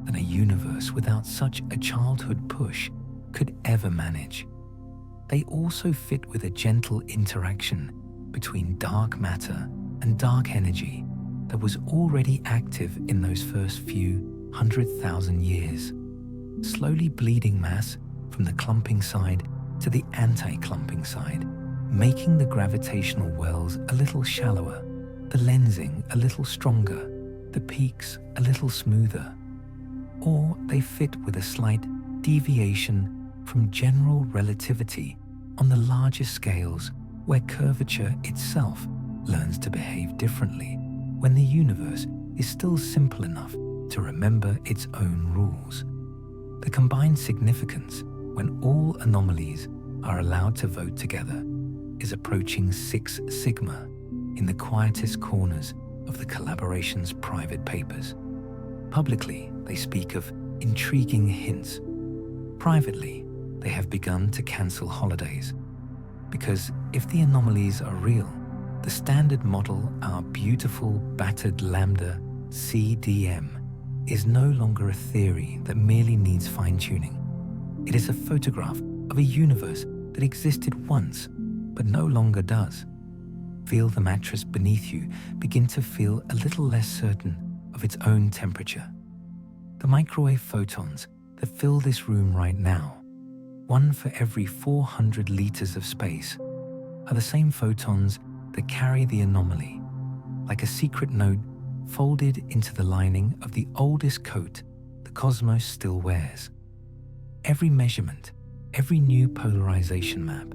than a universe without such a childhood push could ever manage. They also fit with a gentle interaction between dark matter and dark energy that was already active in those first few 100,000 years, slowly bleeding mass from the clumping side to the anti-clumping side, making the gravitational wells a little shallower, the lensing a little stronger, the peaks a little smoother. Or they fit with a slight deviation from general relativity on the larger scales, where curvature itself learns to behave differently when the universe is still simple enough to remember its own rules. The combined significance when all anomalies are allowed to vote together is approaching 6 sigma in the quietest corners of the collaboration's private papers. Publicly, they speak of intriguing hints. Privately, they have begun to cancel holidays. Because if the anomalies are real, the standard model, our beautiful battered lambda CDM, is no longer a theory that merely needs fine-tuning. It is a photograph of a universe that existed once, but no longer does. Feel the mattress beneath you begin to feel a little less certain of its own temperature. The microwave photons that fill this room right now, one for every 400 liters of space, are the same photons that carry the anomaly, like a secret note folded into the lining of the oldest coat the cosmos still wears. Every measurement, every new polarization map,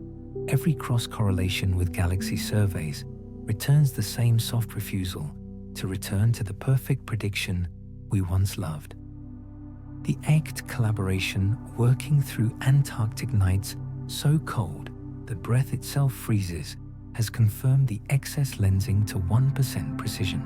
every cross-correlation with galaxy surveys returns the same soft refusal to return to the perfect prediction we once loved. The egged collaboration working through Antarctic nights so cold that breath itself freezes has confirmed the excess lensing to 1% precision.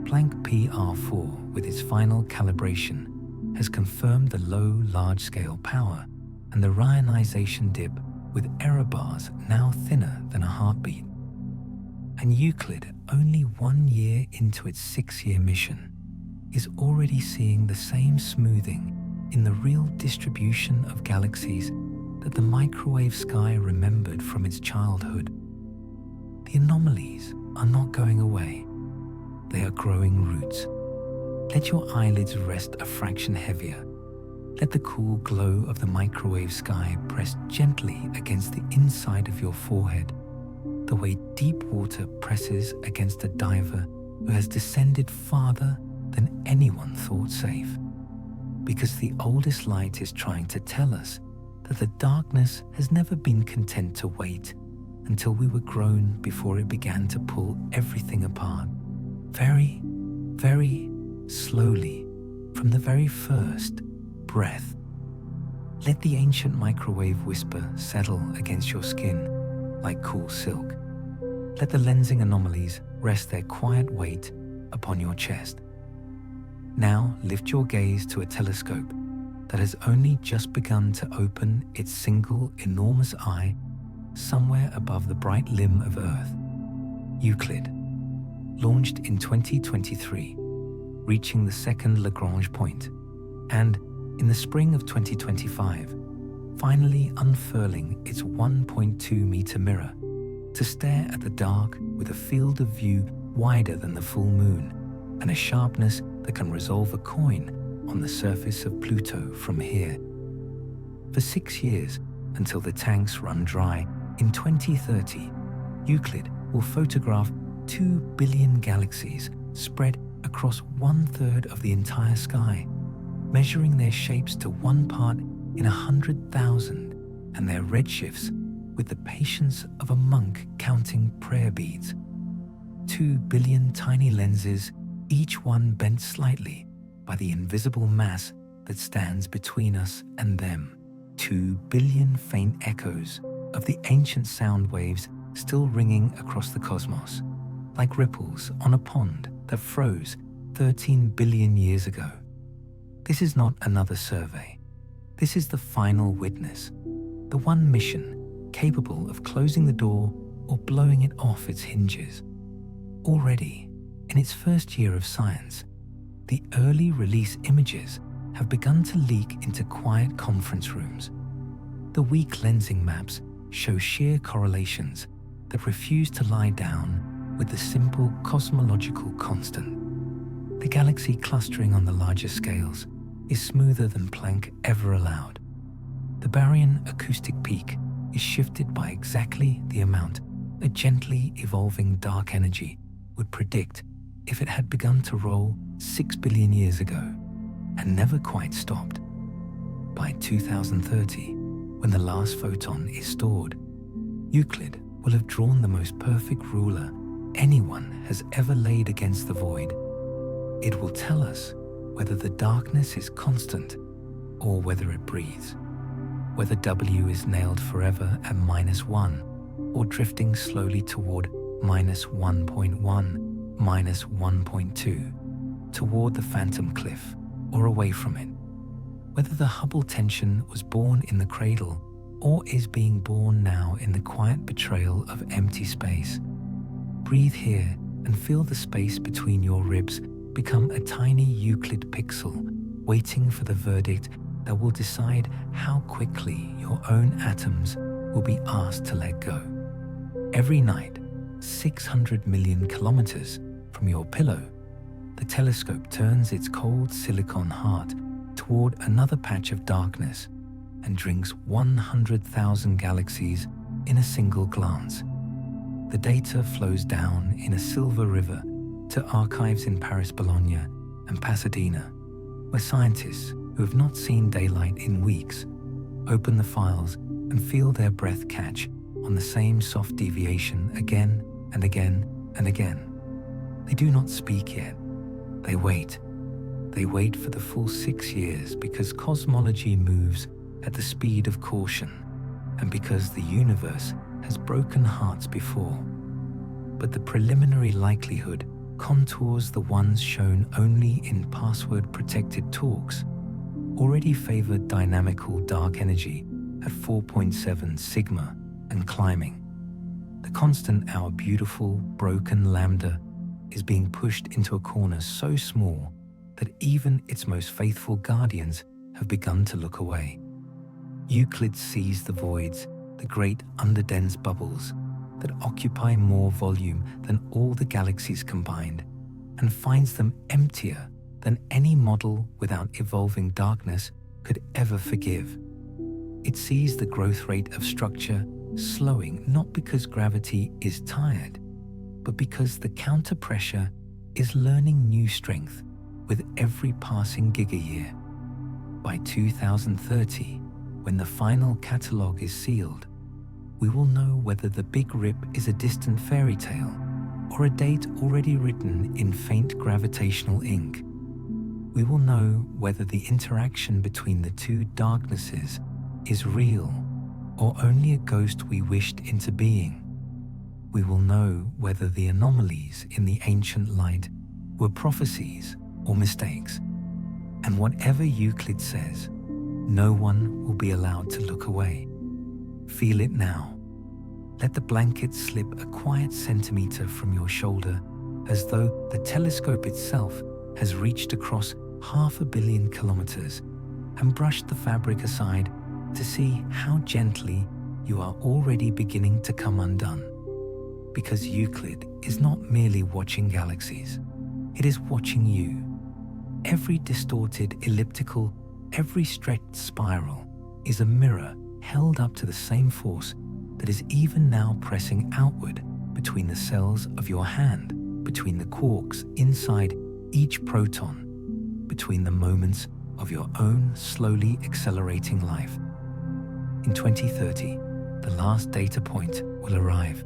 Planck PR4 with its final calibration has confirmed the low large-scale power and the Ryanization dip with error bars now thinner than a heartbeat. And Euclid, only 1 year into its 6-year mission, is already seeing the same smoothing in the real distribution of galaxies that the microwave sky remembered from its childhood. The anomalies are not going away. They are growing roots. Let your eyelids rest a fraction heavier. Let the cool glow of the microwave sky press gently against the inside of your forehead, the way deep water presses against a diver who has descended farther than anyone thought safe. Because the oldest light is trying to tell us that the darkness has never been content to wait until we were grown before it began to pull everything apart. Very, very slowly, from the very first breath. Let the ancient microwave whisper settle against your skin like cool silk. Let the lensing anomalies rest their quiet weight upon your chest. Now lift your gaze to a telescope that has only just begun to open its single enormous eye somewhere above the bright limb of Earth. Euclid, launched in 2023, reaching the second Lagrange point, and in the spring of 2025, finally unfurling its 1.2-meter mirror to stare at the dark with a field of view wider than the full moon and a sharpness that can resolve a coin on the surface of Pluto from here. For 6 years, until the tanks run dry, in 2030, Euclid will photograph 2 billion galaxies spread across 1/3 of the entire sky, measuring their shapes to 1 part in 100,000 and their redshifts with the patience of a monk counting prayer beads. 2 billion tiny lenses, each one bent slightly by the invisible mass that stands between us and them. 2 billion faint echoes of the ancient sound waves still ringing across the cosmos, like ripples on a pond that froze 13 billion years ago. This is not another survey. This is the final witness, the one mission capable of closing the door or blowing it off its hinges. Already, in its first year of science, the early release images have begun to leak into quiet conference rooms. The weak lensing maps show sheer correlations that refuse to lie down with the simple cosmological constant. The galaxy clustering on the larger scales is smoother than Planck ever allowed. The baryon acoustic peak is shifted by exactly the amount a gently evolving dark energy would predict if it had begun to roll 6 billion years ago and never quite stopped. By 2030, when the last photon is stored, Euclid will have drawn the most perfect ruler anyone has ever laid against the void. It will tell us whether the darkness is constant or whether it breathes. whether W is nailed forever at -1 or drifting slowly toward -1.1, -1.2, toward the phantom cliff or away from it. Whether the Hubble tension was born in the cradle or is being born now in the quiet betrayal of empty space. Breathe here and feel the space between your ribs become a tiny Euclid pixel, waiting for the verdict that will decide how quickly your own atoms will be asked to let go. Every night, 600 million kilometers from your pillow, the telescope turns its cold silicon heart toward another patch of darkness and drinks 100,000 galaxies in a single glance. The data flows down in a silver river to archives in Paris, Bologna, and Pasadena, where scientists who have not seen daylight in weeks open the files and feel their breath catch on the same soft deviation again and again and again. They do not speak yet. They wait. They wait for the full 6 years because cosmology moves at the speed of caution and because the universe has broken hearts before. But the preliminary likelihood contours the ones shown only in password-protected talks already favored dynamical dark energy at 4.7 sigma and climbing. The constant our beautiful, broken lambda is being pushed into a corner so small that even its most faithful guardians have begun to look away. Euclid sees the voids, the great underdense bubbles that occupy more volume than all the galaxies combined, and finds them emptier than any model without evolving darkness could ever forgive. It sees the growth rate of structure slowing not because gravity is tired, but because the counter-pressure is learning new strength with every passing gigayear. By 2030, when the final catalogue is sealed, we will know whether the Big Rip is a distant fairy tale or a date already written in faint gravitational ink. We will know whether the interaction between the two darknesses is real or only a ghost we wished into being. We will know whether the anomalies in the ancient light were prophecies or mistakes. And whatever Euclid says, no one will be allowed to look away. Feel it now. Let the blanket slip a quiet centimeter from your shoulder, as though the telescope itself has reached across 500 million kilometers and brushed the fabric aside to see how gently you are already beginning to come undone. Because Euclid is not merely watching galaxies, it is watching you. Every distorted elliptical, every stretched spiral is a mirror held up to the same force that is even now pressing outward between the cells of your hand, between the quarks inside each proton, between the moments of your own slowly accelerating life. In 2030, the last data point will arrive.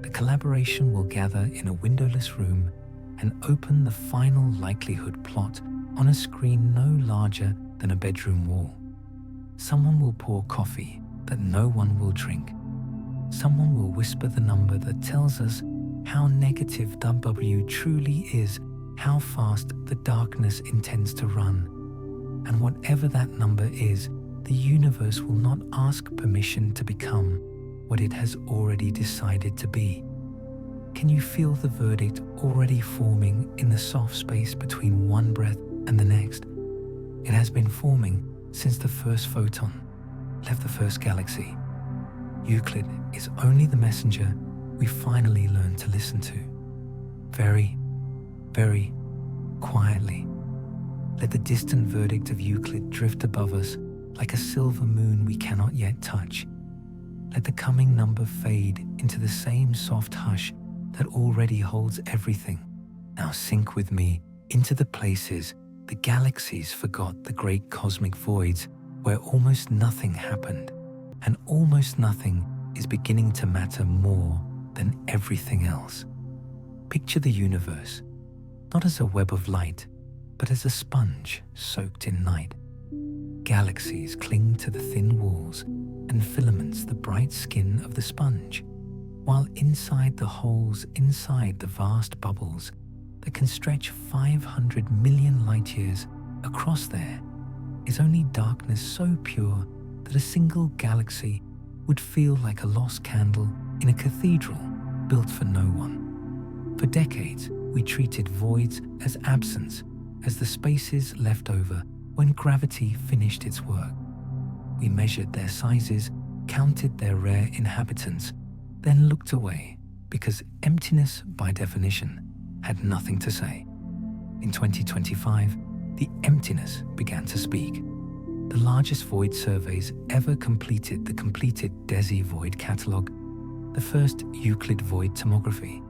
The collaboration will gather in a windowless room and open the final likelihood plot on a screen no larger than a bedroom wall. Someone will pour coffee that no one will drink. Someone will whisper the number that tells us how negative W truly is, how fast the darkness intends to run. And whatever that number is, the universe will not ask permission to become what it has already decided to be. Can you feel the verdict already forming in the soft space between one breath and the next? It has been forming since the first photon left the first galaxy. Euclid is only the messenger we finally learned to listen to. Very, very quietly, let the distant verdict of Euclid drift above us like a silver moon we cannot yet touch. Let the coming number fade into the same soft hush that already holds everything. Now sink with me into the places the galaxies forgot, the great cosmic voids where almost nothing happened, and almost nothing is beginning to matter more than everything else. Picture the universe, not as a web of light, but as a sponge soaked in night. galaxies cling to the thin walls and filaments the bright skin of the sponge, while inside the holes inside the vast bubbles that can stretch 500 million light-years across there is only darkness so pure that a single galaxy would feel like a lost candle in a cathedral built for no one. For decades, we treated voids as absence, as the spaces left over when gravity finished its work. We measured their sizes, counted their rare inhabitants, then looked away because emptiness, by definition, had nothing to say. In 2025, the emptiness began to speak. The largest void surveys ever completed the completed DESI void catalogue, the first Euclid void tomography,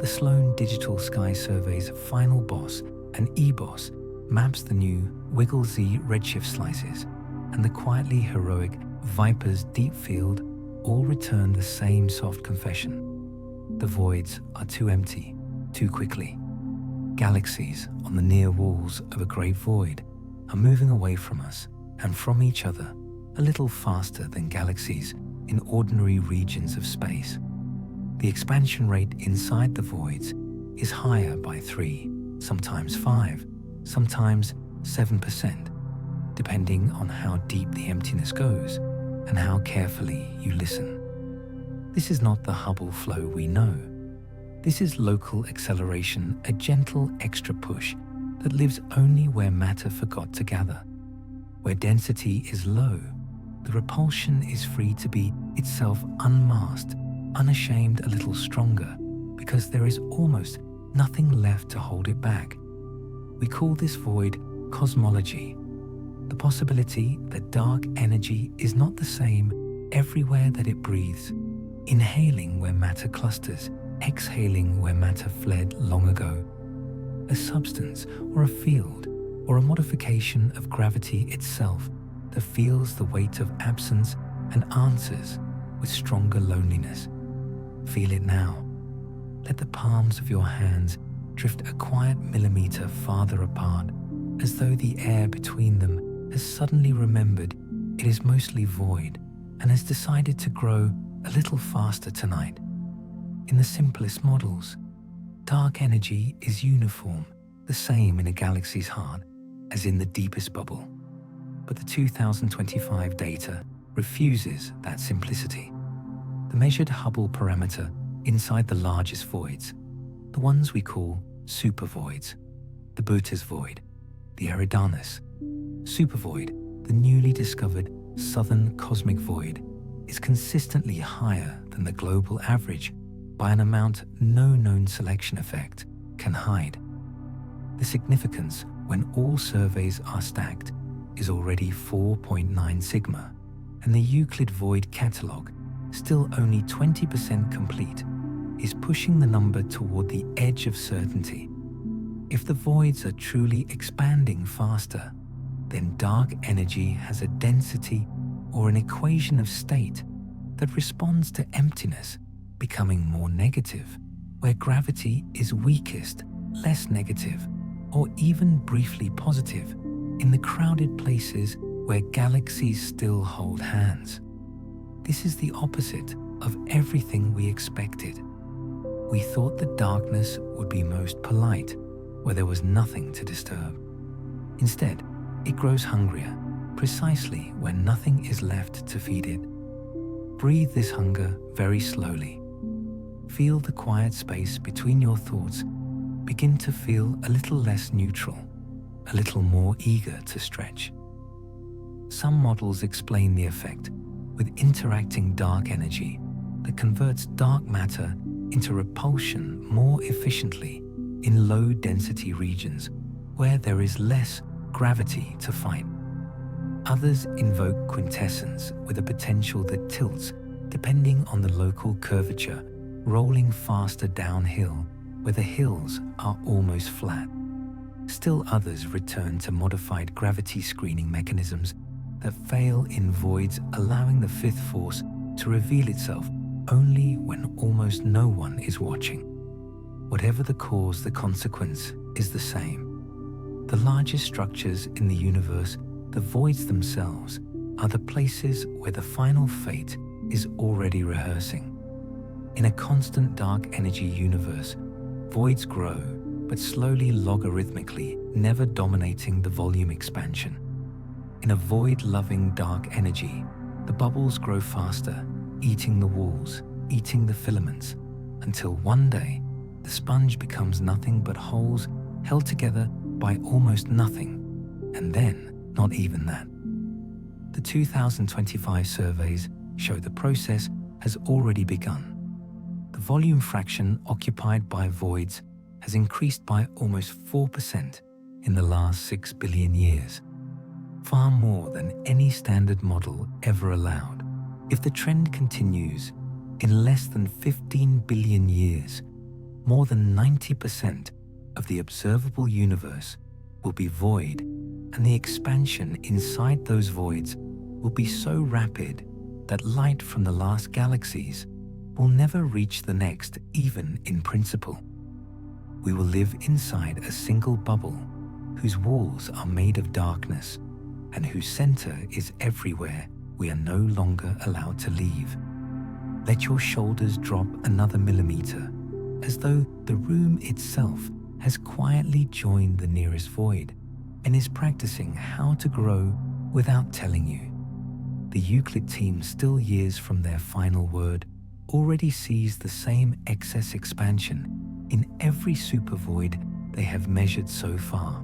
the Sloan Digital Sky Survey's final BOSS and eBOSS maps the new Wiggle-Z redshift slices, and the quietly heroic Viper's deep field all return the same soft confession. The voids are too empty, too quickly. Galaxies on the near walls of a great void are moving away from us and from each other a little faster than galaxies in ordinary regions of space. The expansion rate inside the voids is higher by 3, sometimes 5, sometimes 7%, depending on how deep the emptiness goes and how carefully you listen. This is not the Hubble flow we know. This is local acceleration, a gentle extra push that lives only where matter forgot to gather. Where density is low, the repulsion is free to be itself unmasked, unashamed, a little stronger, because there is almost nothing left to hold it back. We call this void cosmology, the possibility that dark energy is not the same everywhere that it breathes, inhaling where matter clusters, exhaling where matter fled long ago. A substance or a field or a modification of gravity itself that feels the weight of absence and answers with stronger loneliness. Feel it now. Let the palms of your hands drift a quiet millimeter farther apart, as though the air between them has suddenly remembered it is mostly void and has decided to grow a little faster tonight. In the simplest models, dark energy is uniform, the same in a galaxy's heart as in the deepest bubble. But the 2025 data refuses that simplicity. The measured Hubble parameter inside the largest voids, the ones we call supervoids, the Bootes void, the Eridanus supervoid, the newly discovered southern cosmic void, is consistently higher than the global average by an amount no known selection effect can hide. The significance when all surveys are stacked is already 4.9 sigma, and the Euclid void catalogue, still only 20% complete, is pushing the number toward the edge of certainty. If the voids are truly expanding faster, then dark energy has a density or an equation of state that responds to emptiness becoming more negative, where gravity is weakest, less negative, or even briefly positive in the crowded places where galaxies still hold hands. This is the opposite of everything we expected. We thought that darkness would be most polite, where there was nothing to disturb. Instead, it grows hungrier, precisely when nothing is left to feed it. Breathe this hunger very slowly. Feel the quiet space between your thoughts begin to feel a little less neutral, a little more eager to stretch. Some models explain the effect with interacting dark energy that converts dark matter into repulsion more efficiently in low-density regions where there is less gravity to fight. Others invoke quintessence with a potential that tilts depending on the local curvature, rolling faster downhill where the hills are almost flat. Still others return to modified gravity screening mechanisms that fail in voids, allowing the fifth force to reveal itself only when almost no one is watching. Whatever the cause, the consequence is the same. The largest structures in the universe the voids themselves are the places where the final fate is already rehearsing. In a constant dark energy universe, voids grow, but slowly logarithmically, never dominating the volume expansion. In a void-loving dark energy, the bubbles grow faster, eating the walls, eating the filaments, until one day, the sponge becomes nothing but holes held together by almost nothing, and then not even that. The 2025 surveys show the process has already begun. The volume fraction occupied by voids has increased by almost 4% in the last 6 billion years, far more than any standard model ever allowed. If the trend continues, in less than 15 billion years, more than 90% of the observable universe will be void, and the expansion inside those voids will be so rapid that light from the last galaxies will never reach the next, even in principle. We will live inside a single bubble whose walls are made of darkness and whose center is everywhere we are no longer allowed to leave. Let your shoulders drop another millimeter, as though the room itself has quietly joined the nearest void and is practicing how to grow without telling you. The Euclid team, still years from their final word, already sees the same excess expansion in every supervoid they have measured so far.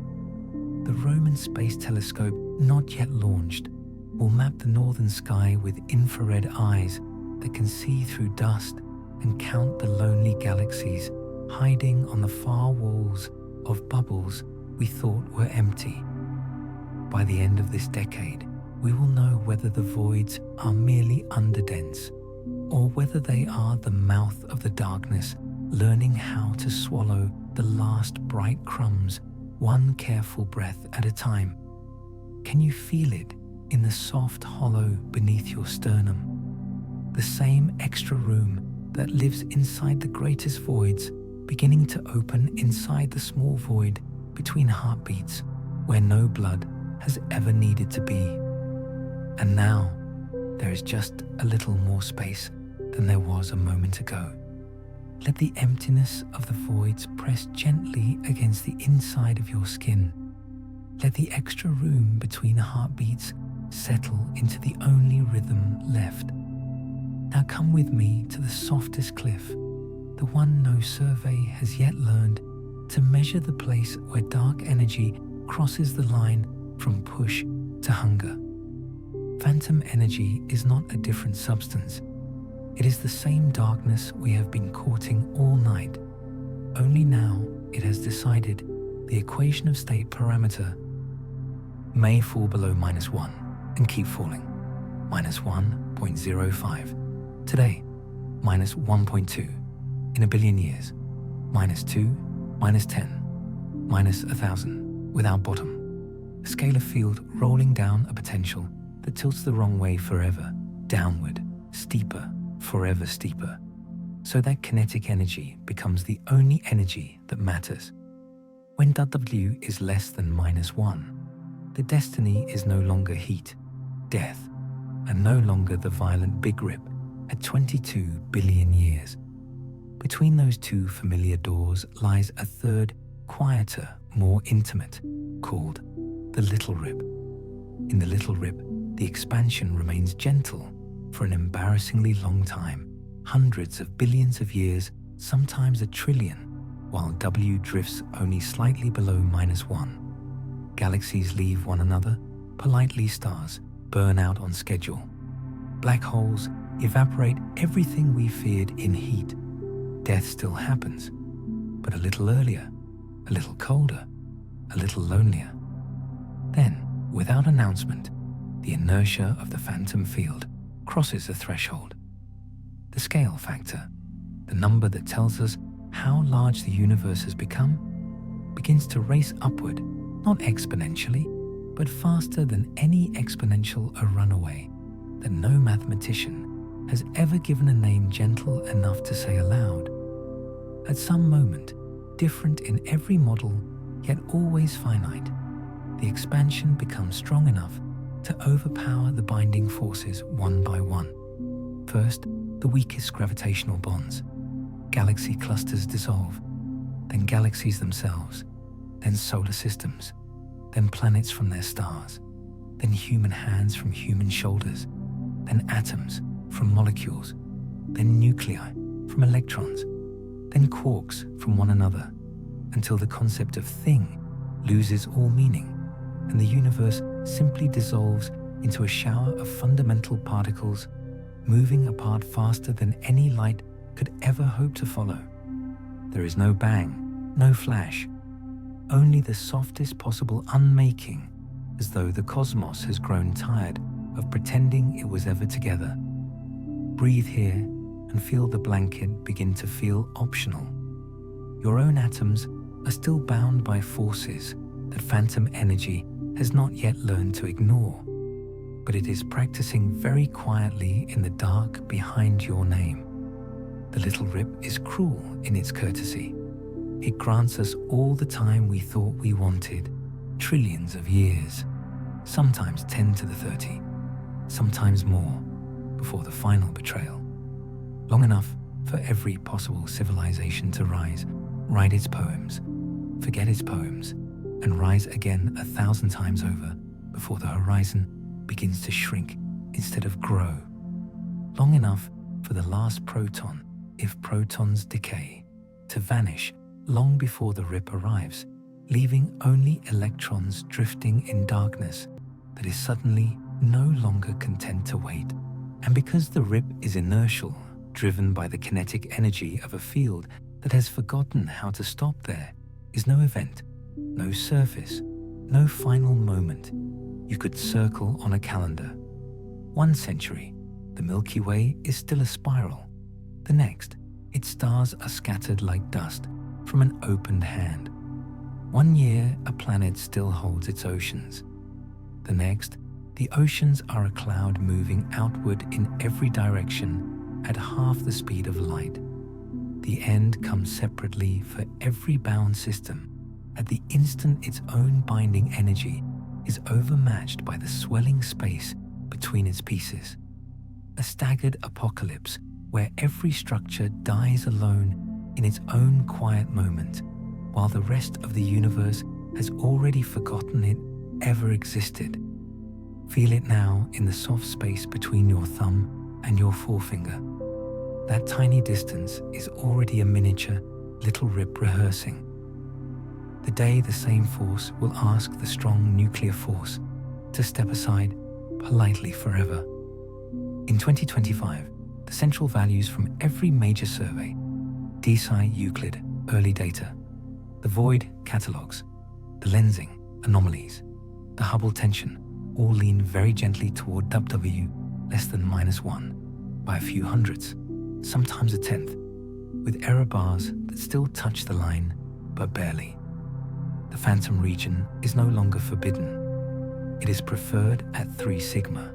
The Roman Space Telescope, not yet launched, will map the northern sky with infrared eyes that can see through dust and count the lonely galaxies hiding on the far walls of bubbles we thought were empty. By the end of this decade, we will know whether the voids are merely underdense, or whether they are the mouth of the darkness learning how to swallow the last bright crumbs, one careful breath at a time. Can you feel it in the soft hollow beneath your sternum? The same extra room that lives inside the greatest voids, beginning to open inside the small void between heartbeats, where no blood has ever needed to be. And now, there is just a little more space than there was a moment ago. Let the emptiness of the voids press gently against the inside of your skin. Let the extra room between heartbeats settle into the only rhythm left. Now come with me to the softest cliff, the one no survey has yet learned to measure the place where dark energy crosses the line from push to hunger. Phantom energy is not a different substance. It is the same darkness we have been courting all night. Only now it has decided the equation of state parameter may fall below -1 and keep falling. -1.05. Today, -1.2. In a billion years, -2, -10, -1,000, without bottom. A scalar field rolling down a potential that tilts the wrong way forever, downward, steeper, forever steeper, so that kinetic energy becomes the only energy that matters. When W is less than -1, the destiny is no longer heat, death, and no longer the violent Big Rip at 22 billion years. Between those two familiar doors lies a third, quieter, more intimate, called the Little Rip. In the Little Rip, the expansion remains gentle for an embarrassingly long time, hundreds of billions of years, sometimes a trillion, while W drifts only slightly below -1. Galaxies leave one another, politely stars burn out on schedule. Black holes evaporate everything we feared in heat. Death still happens, but a little earlier, a little colder, a little lonelier. Then, without announcement, the inertia of the phantom field crosses a threshold. The scale factor, the number that tells us how large the universe has become, begins to race upward, not exponentially, but faster than any exponential a runaway that no mathematician has ever given a name gentle enough to say aloud. At some moment, different in every model, yet always finite, the expansion becomes strong enough to overpower the binding forces one by one. First, the weakest gravitational bonds. Galaxy clusters dissolve, then galaxies themselves, then solar systems, then planets from their stars, then human hands from human shoulders, then atoms from molecules, then nuclei from electrons, then quarks from one another, until the concept of thing loses all meaning and the universe simply dissolves into a shower of fundamental particles moving apart faster than any light could ever hope to follow. There is no bang, no flash, only the softest possible unmaking, as though the cosmos has grown tired of pretending it was ever together. Breathe here and feel the blanket begin to feel optional. Your own atoms are still bound by forces that phantom energy has not yet learned to ignore, but it is practicing very quietly in the dark behind your name. The little rip is cruel in its courtesy. It grants us all the time we thought we wanted, trillions of years, sometimes 10 to the 30, sometimes more, before the final betrayal. Long enough for every possible civilization to rise, write its poems, forget its poems, and rise again 1,000 times over before the horizon begins to shrink instead of grow. Long enough for the last proton, if protons decay, to vanish long before the rip arrives, leaving only electrons drifting in darkness that is suddenly no longer content to wait. And because the rip is inertial, driven by the kinetic energy of a field that has forgotten how to stop, there is no event, no surface, no final moment you could circle on a calendar. 1 century, the Milky Way is still a spiral. The next, its stars are scattered like dust from an opened hand. 1 year, a planet still holds its oceans. The next, the oceans are a cloud moving outward in every direction at half the speed of light. The end comes separately for every bound system at the instant its own binding energy is overmatched by the swelling space between its pieces. A staggered apocalypse where every structure dies alone in its own quiet moment, while the rest of the universe has already forgotten it ever existed. Feel it now in the soft space between your thumb and your forefinger. That tiny distance is already a miniature little rip rehearsing. The day the same force will ask the strong nuclear force to step aside politely forever. In 2025, the central values from every major survey, DESI Euclid early data, the void catalogues, the lensing anomalies, the Hubble tension, all lean very gently toward WW less than -1 by a few hundredths, sometimes a tenth, with error bars that still touch the line, but barely. The phantom region is no longer forbidden. It is preferred at 3 sigma,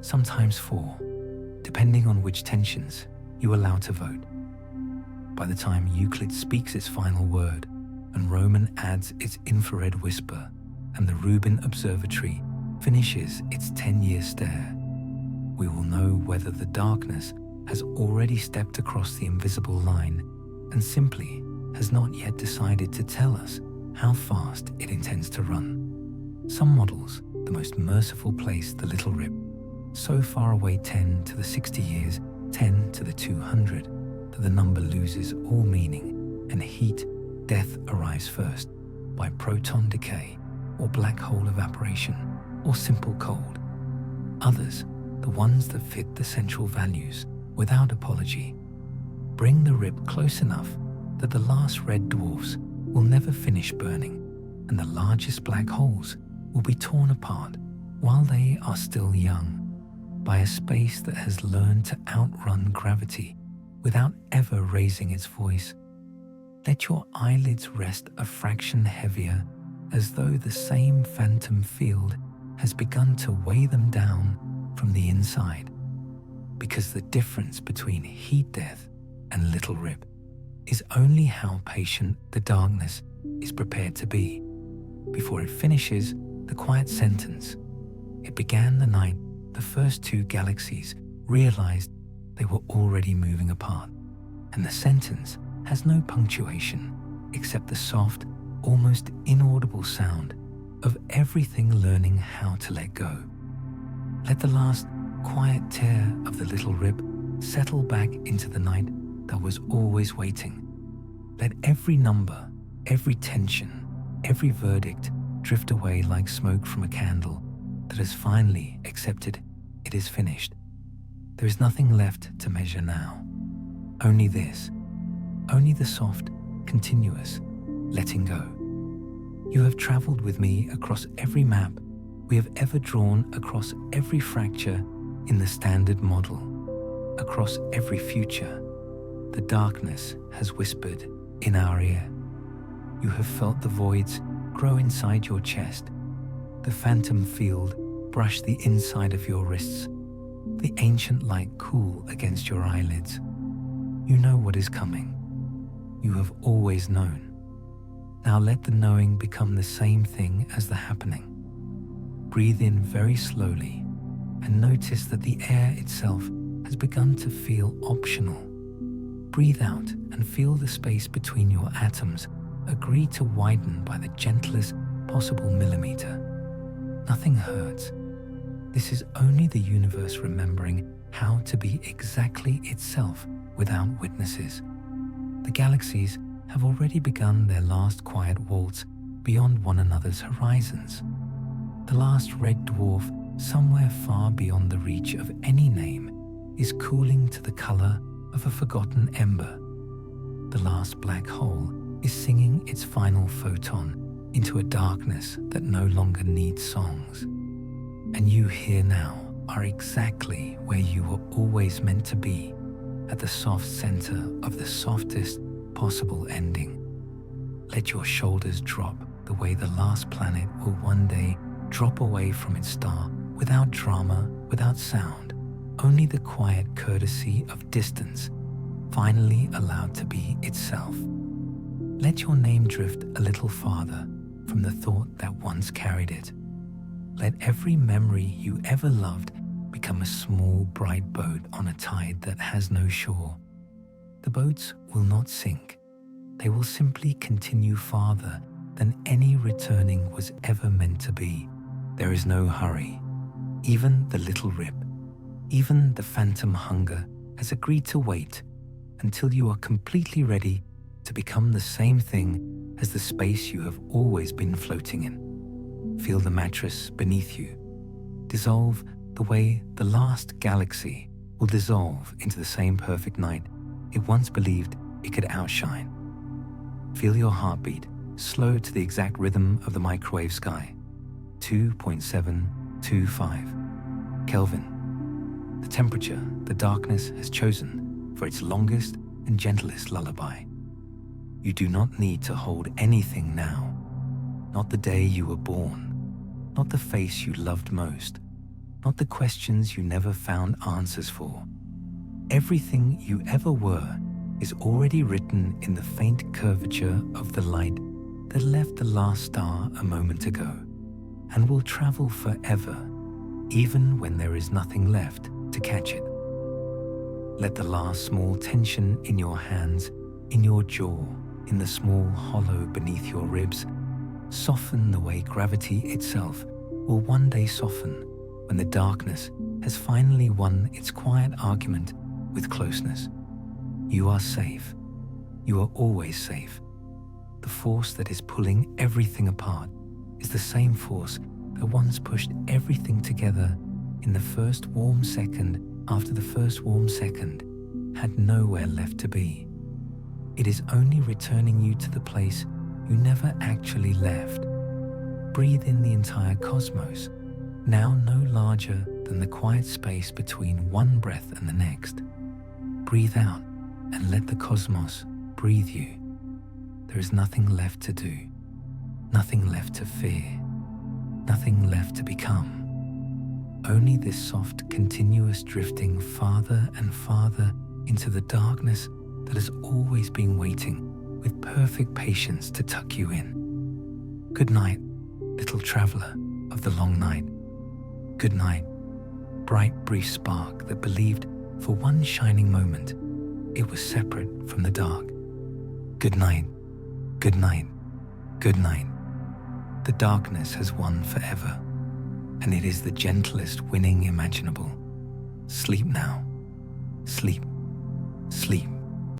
sometimes 4, depending on which tensions you allow to vote. By the time Euclid speaks its final word, and Roman adds its infrared whisper, and the Rubin Observatory finishes its 10-year stare, we will know whether the darkness has already stepped across the invisible line and simply has not yet decided to tell us how fast it intends to run. Some models, the most merciful place the little rip, so far away 10 to the 60 years, 10 to the 200, that the number loses all meaning and heat, death arrives first by proton decay or black hole evaporation or simple cold. Others, the ones that fit the central values without apology, bring the rip close enough that the last red dwarfs will never finish burning and the largest black holes will be torn apart while they are still young by a space that has learned to outrun gravity without ever raising its voice. Let your eyelids rest a fraction heavier, as though the same phantom field has begun to weigh them down from the inside, because the difference between heat death and little rip is only how patient the darkness is prepared to be. before it finishes the quiet sentence. It began the night the first two galaxies realized they were already moving apart, and the sentence has no punctuation except the soft, almost inaudible sound of everything learning how to let go. Let the last quiet tear of the little rip settle back into the night that was always waiting. Let every number, every tension, every verdict drift away like smoke from a candle that has finally accepted it is finished. There is nothing left to measure now. Only this, only the soft, continuous letting go. You have traveled with me across every map we have ever drawn, across every fracture in the standard model, across every future. The darkness has whispered in our ear. You have felt the voids grow inside your chest, the phantom field brush the inside of your wrists, the ancient light cool against your eyelids. You know what is coming. You have always known. Now let the knowing become the same thing as the happening. Breathe in very slowly and notice that the air itself has begun to feel optional. Breathe out and feel the space between your atoms agree to widen by the gentlest possible millimeter. Nothing hurts. This is only the universe remembering how to be exactly itself without witnesses. The galaxies have already begun their last quiet waltz beyond one another's horizons. The last red dwarf, somewhere far beyond the reach of any name, is cooling to the color of a forgotten ember. The last black hole is singing its final photon into a darkness that no longer needs songs. And you here now are exactly where you were always meant to be, at the soft center of the softest possible ending. Let your shoulders drop the way the last planet will one day drop away from its star, without drama, without sound, only the quiet courtesy of distance, finally allowed to be itself. Let your name drift a little farther from the thought that once carried it. Let every memory you ever loved become a small, bright boat on a tide that has no shore. The boats will not sink. They will simply continue farther than any returning was ever meant to be. There is no hurry. Even the little rip, even the phantom hunger has agreed to wait until you are completely ready to become the same thing as the space you have always been floating in. Feel the mattress beneath you dissolve the way the last galaxy will dissolve into the same perfect night it once believed it could outshine. Feel your heartbeat slow to the exact rhythm of the microwave sky, 2.725 Kelvin. The temperature the darkness has chosen for its longest and gentlest lullaby. You do not need to hold anything now. Not the day you were born, not the face you loved most, not the questions you never found answers for. Everything you ever were is already written in the faint curvature of the light that left the last star a moment ago, and will travel forever, even when there is nothing left to catch it. Let the last small tension in your hands, in your jaw, in the small hollow beneath your ribs, soften the way gravity itself will one day soften when the darkness has finally won its quiet argument with closeness. You are safe. You are always safe. The force that is pulling everything apart is the same force that once pushed everything together in the first warm second after the first warm second had nowhere left to be. It is only returning you to the place you never actually left. Breathe in the entire cosmos, now no larger than the quiet space between one breath and the next. Breathe out and let the cosmos breathe you. There is nothing left to do, nothing left to fear, nothing left to become. Only this soft, continuous drifting farther and farther into the darkness that has always been waiting with perfect patience to tuck you in. Good night, little traveler of the long night. Good night, bright brief spark that believed for one shining moment it was separate from the dark. Good night, good night, good night. The darkness has won forever, and it is the gentlest winning imaginable. Sleep now. Sleep. Sleep.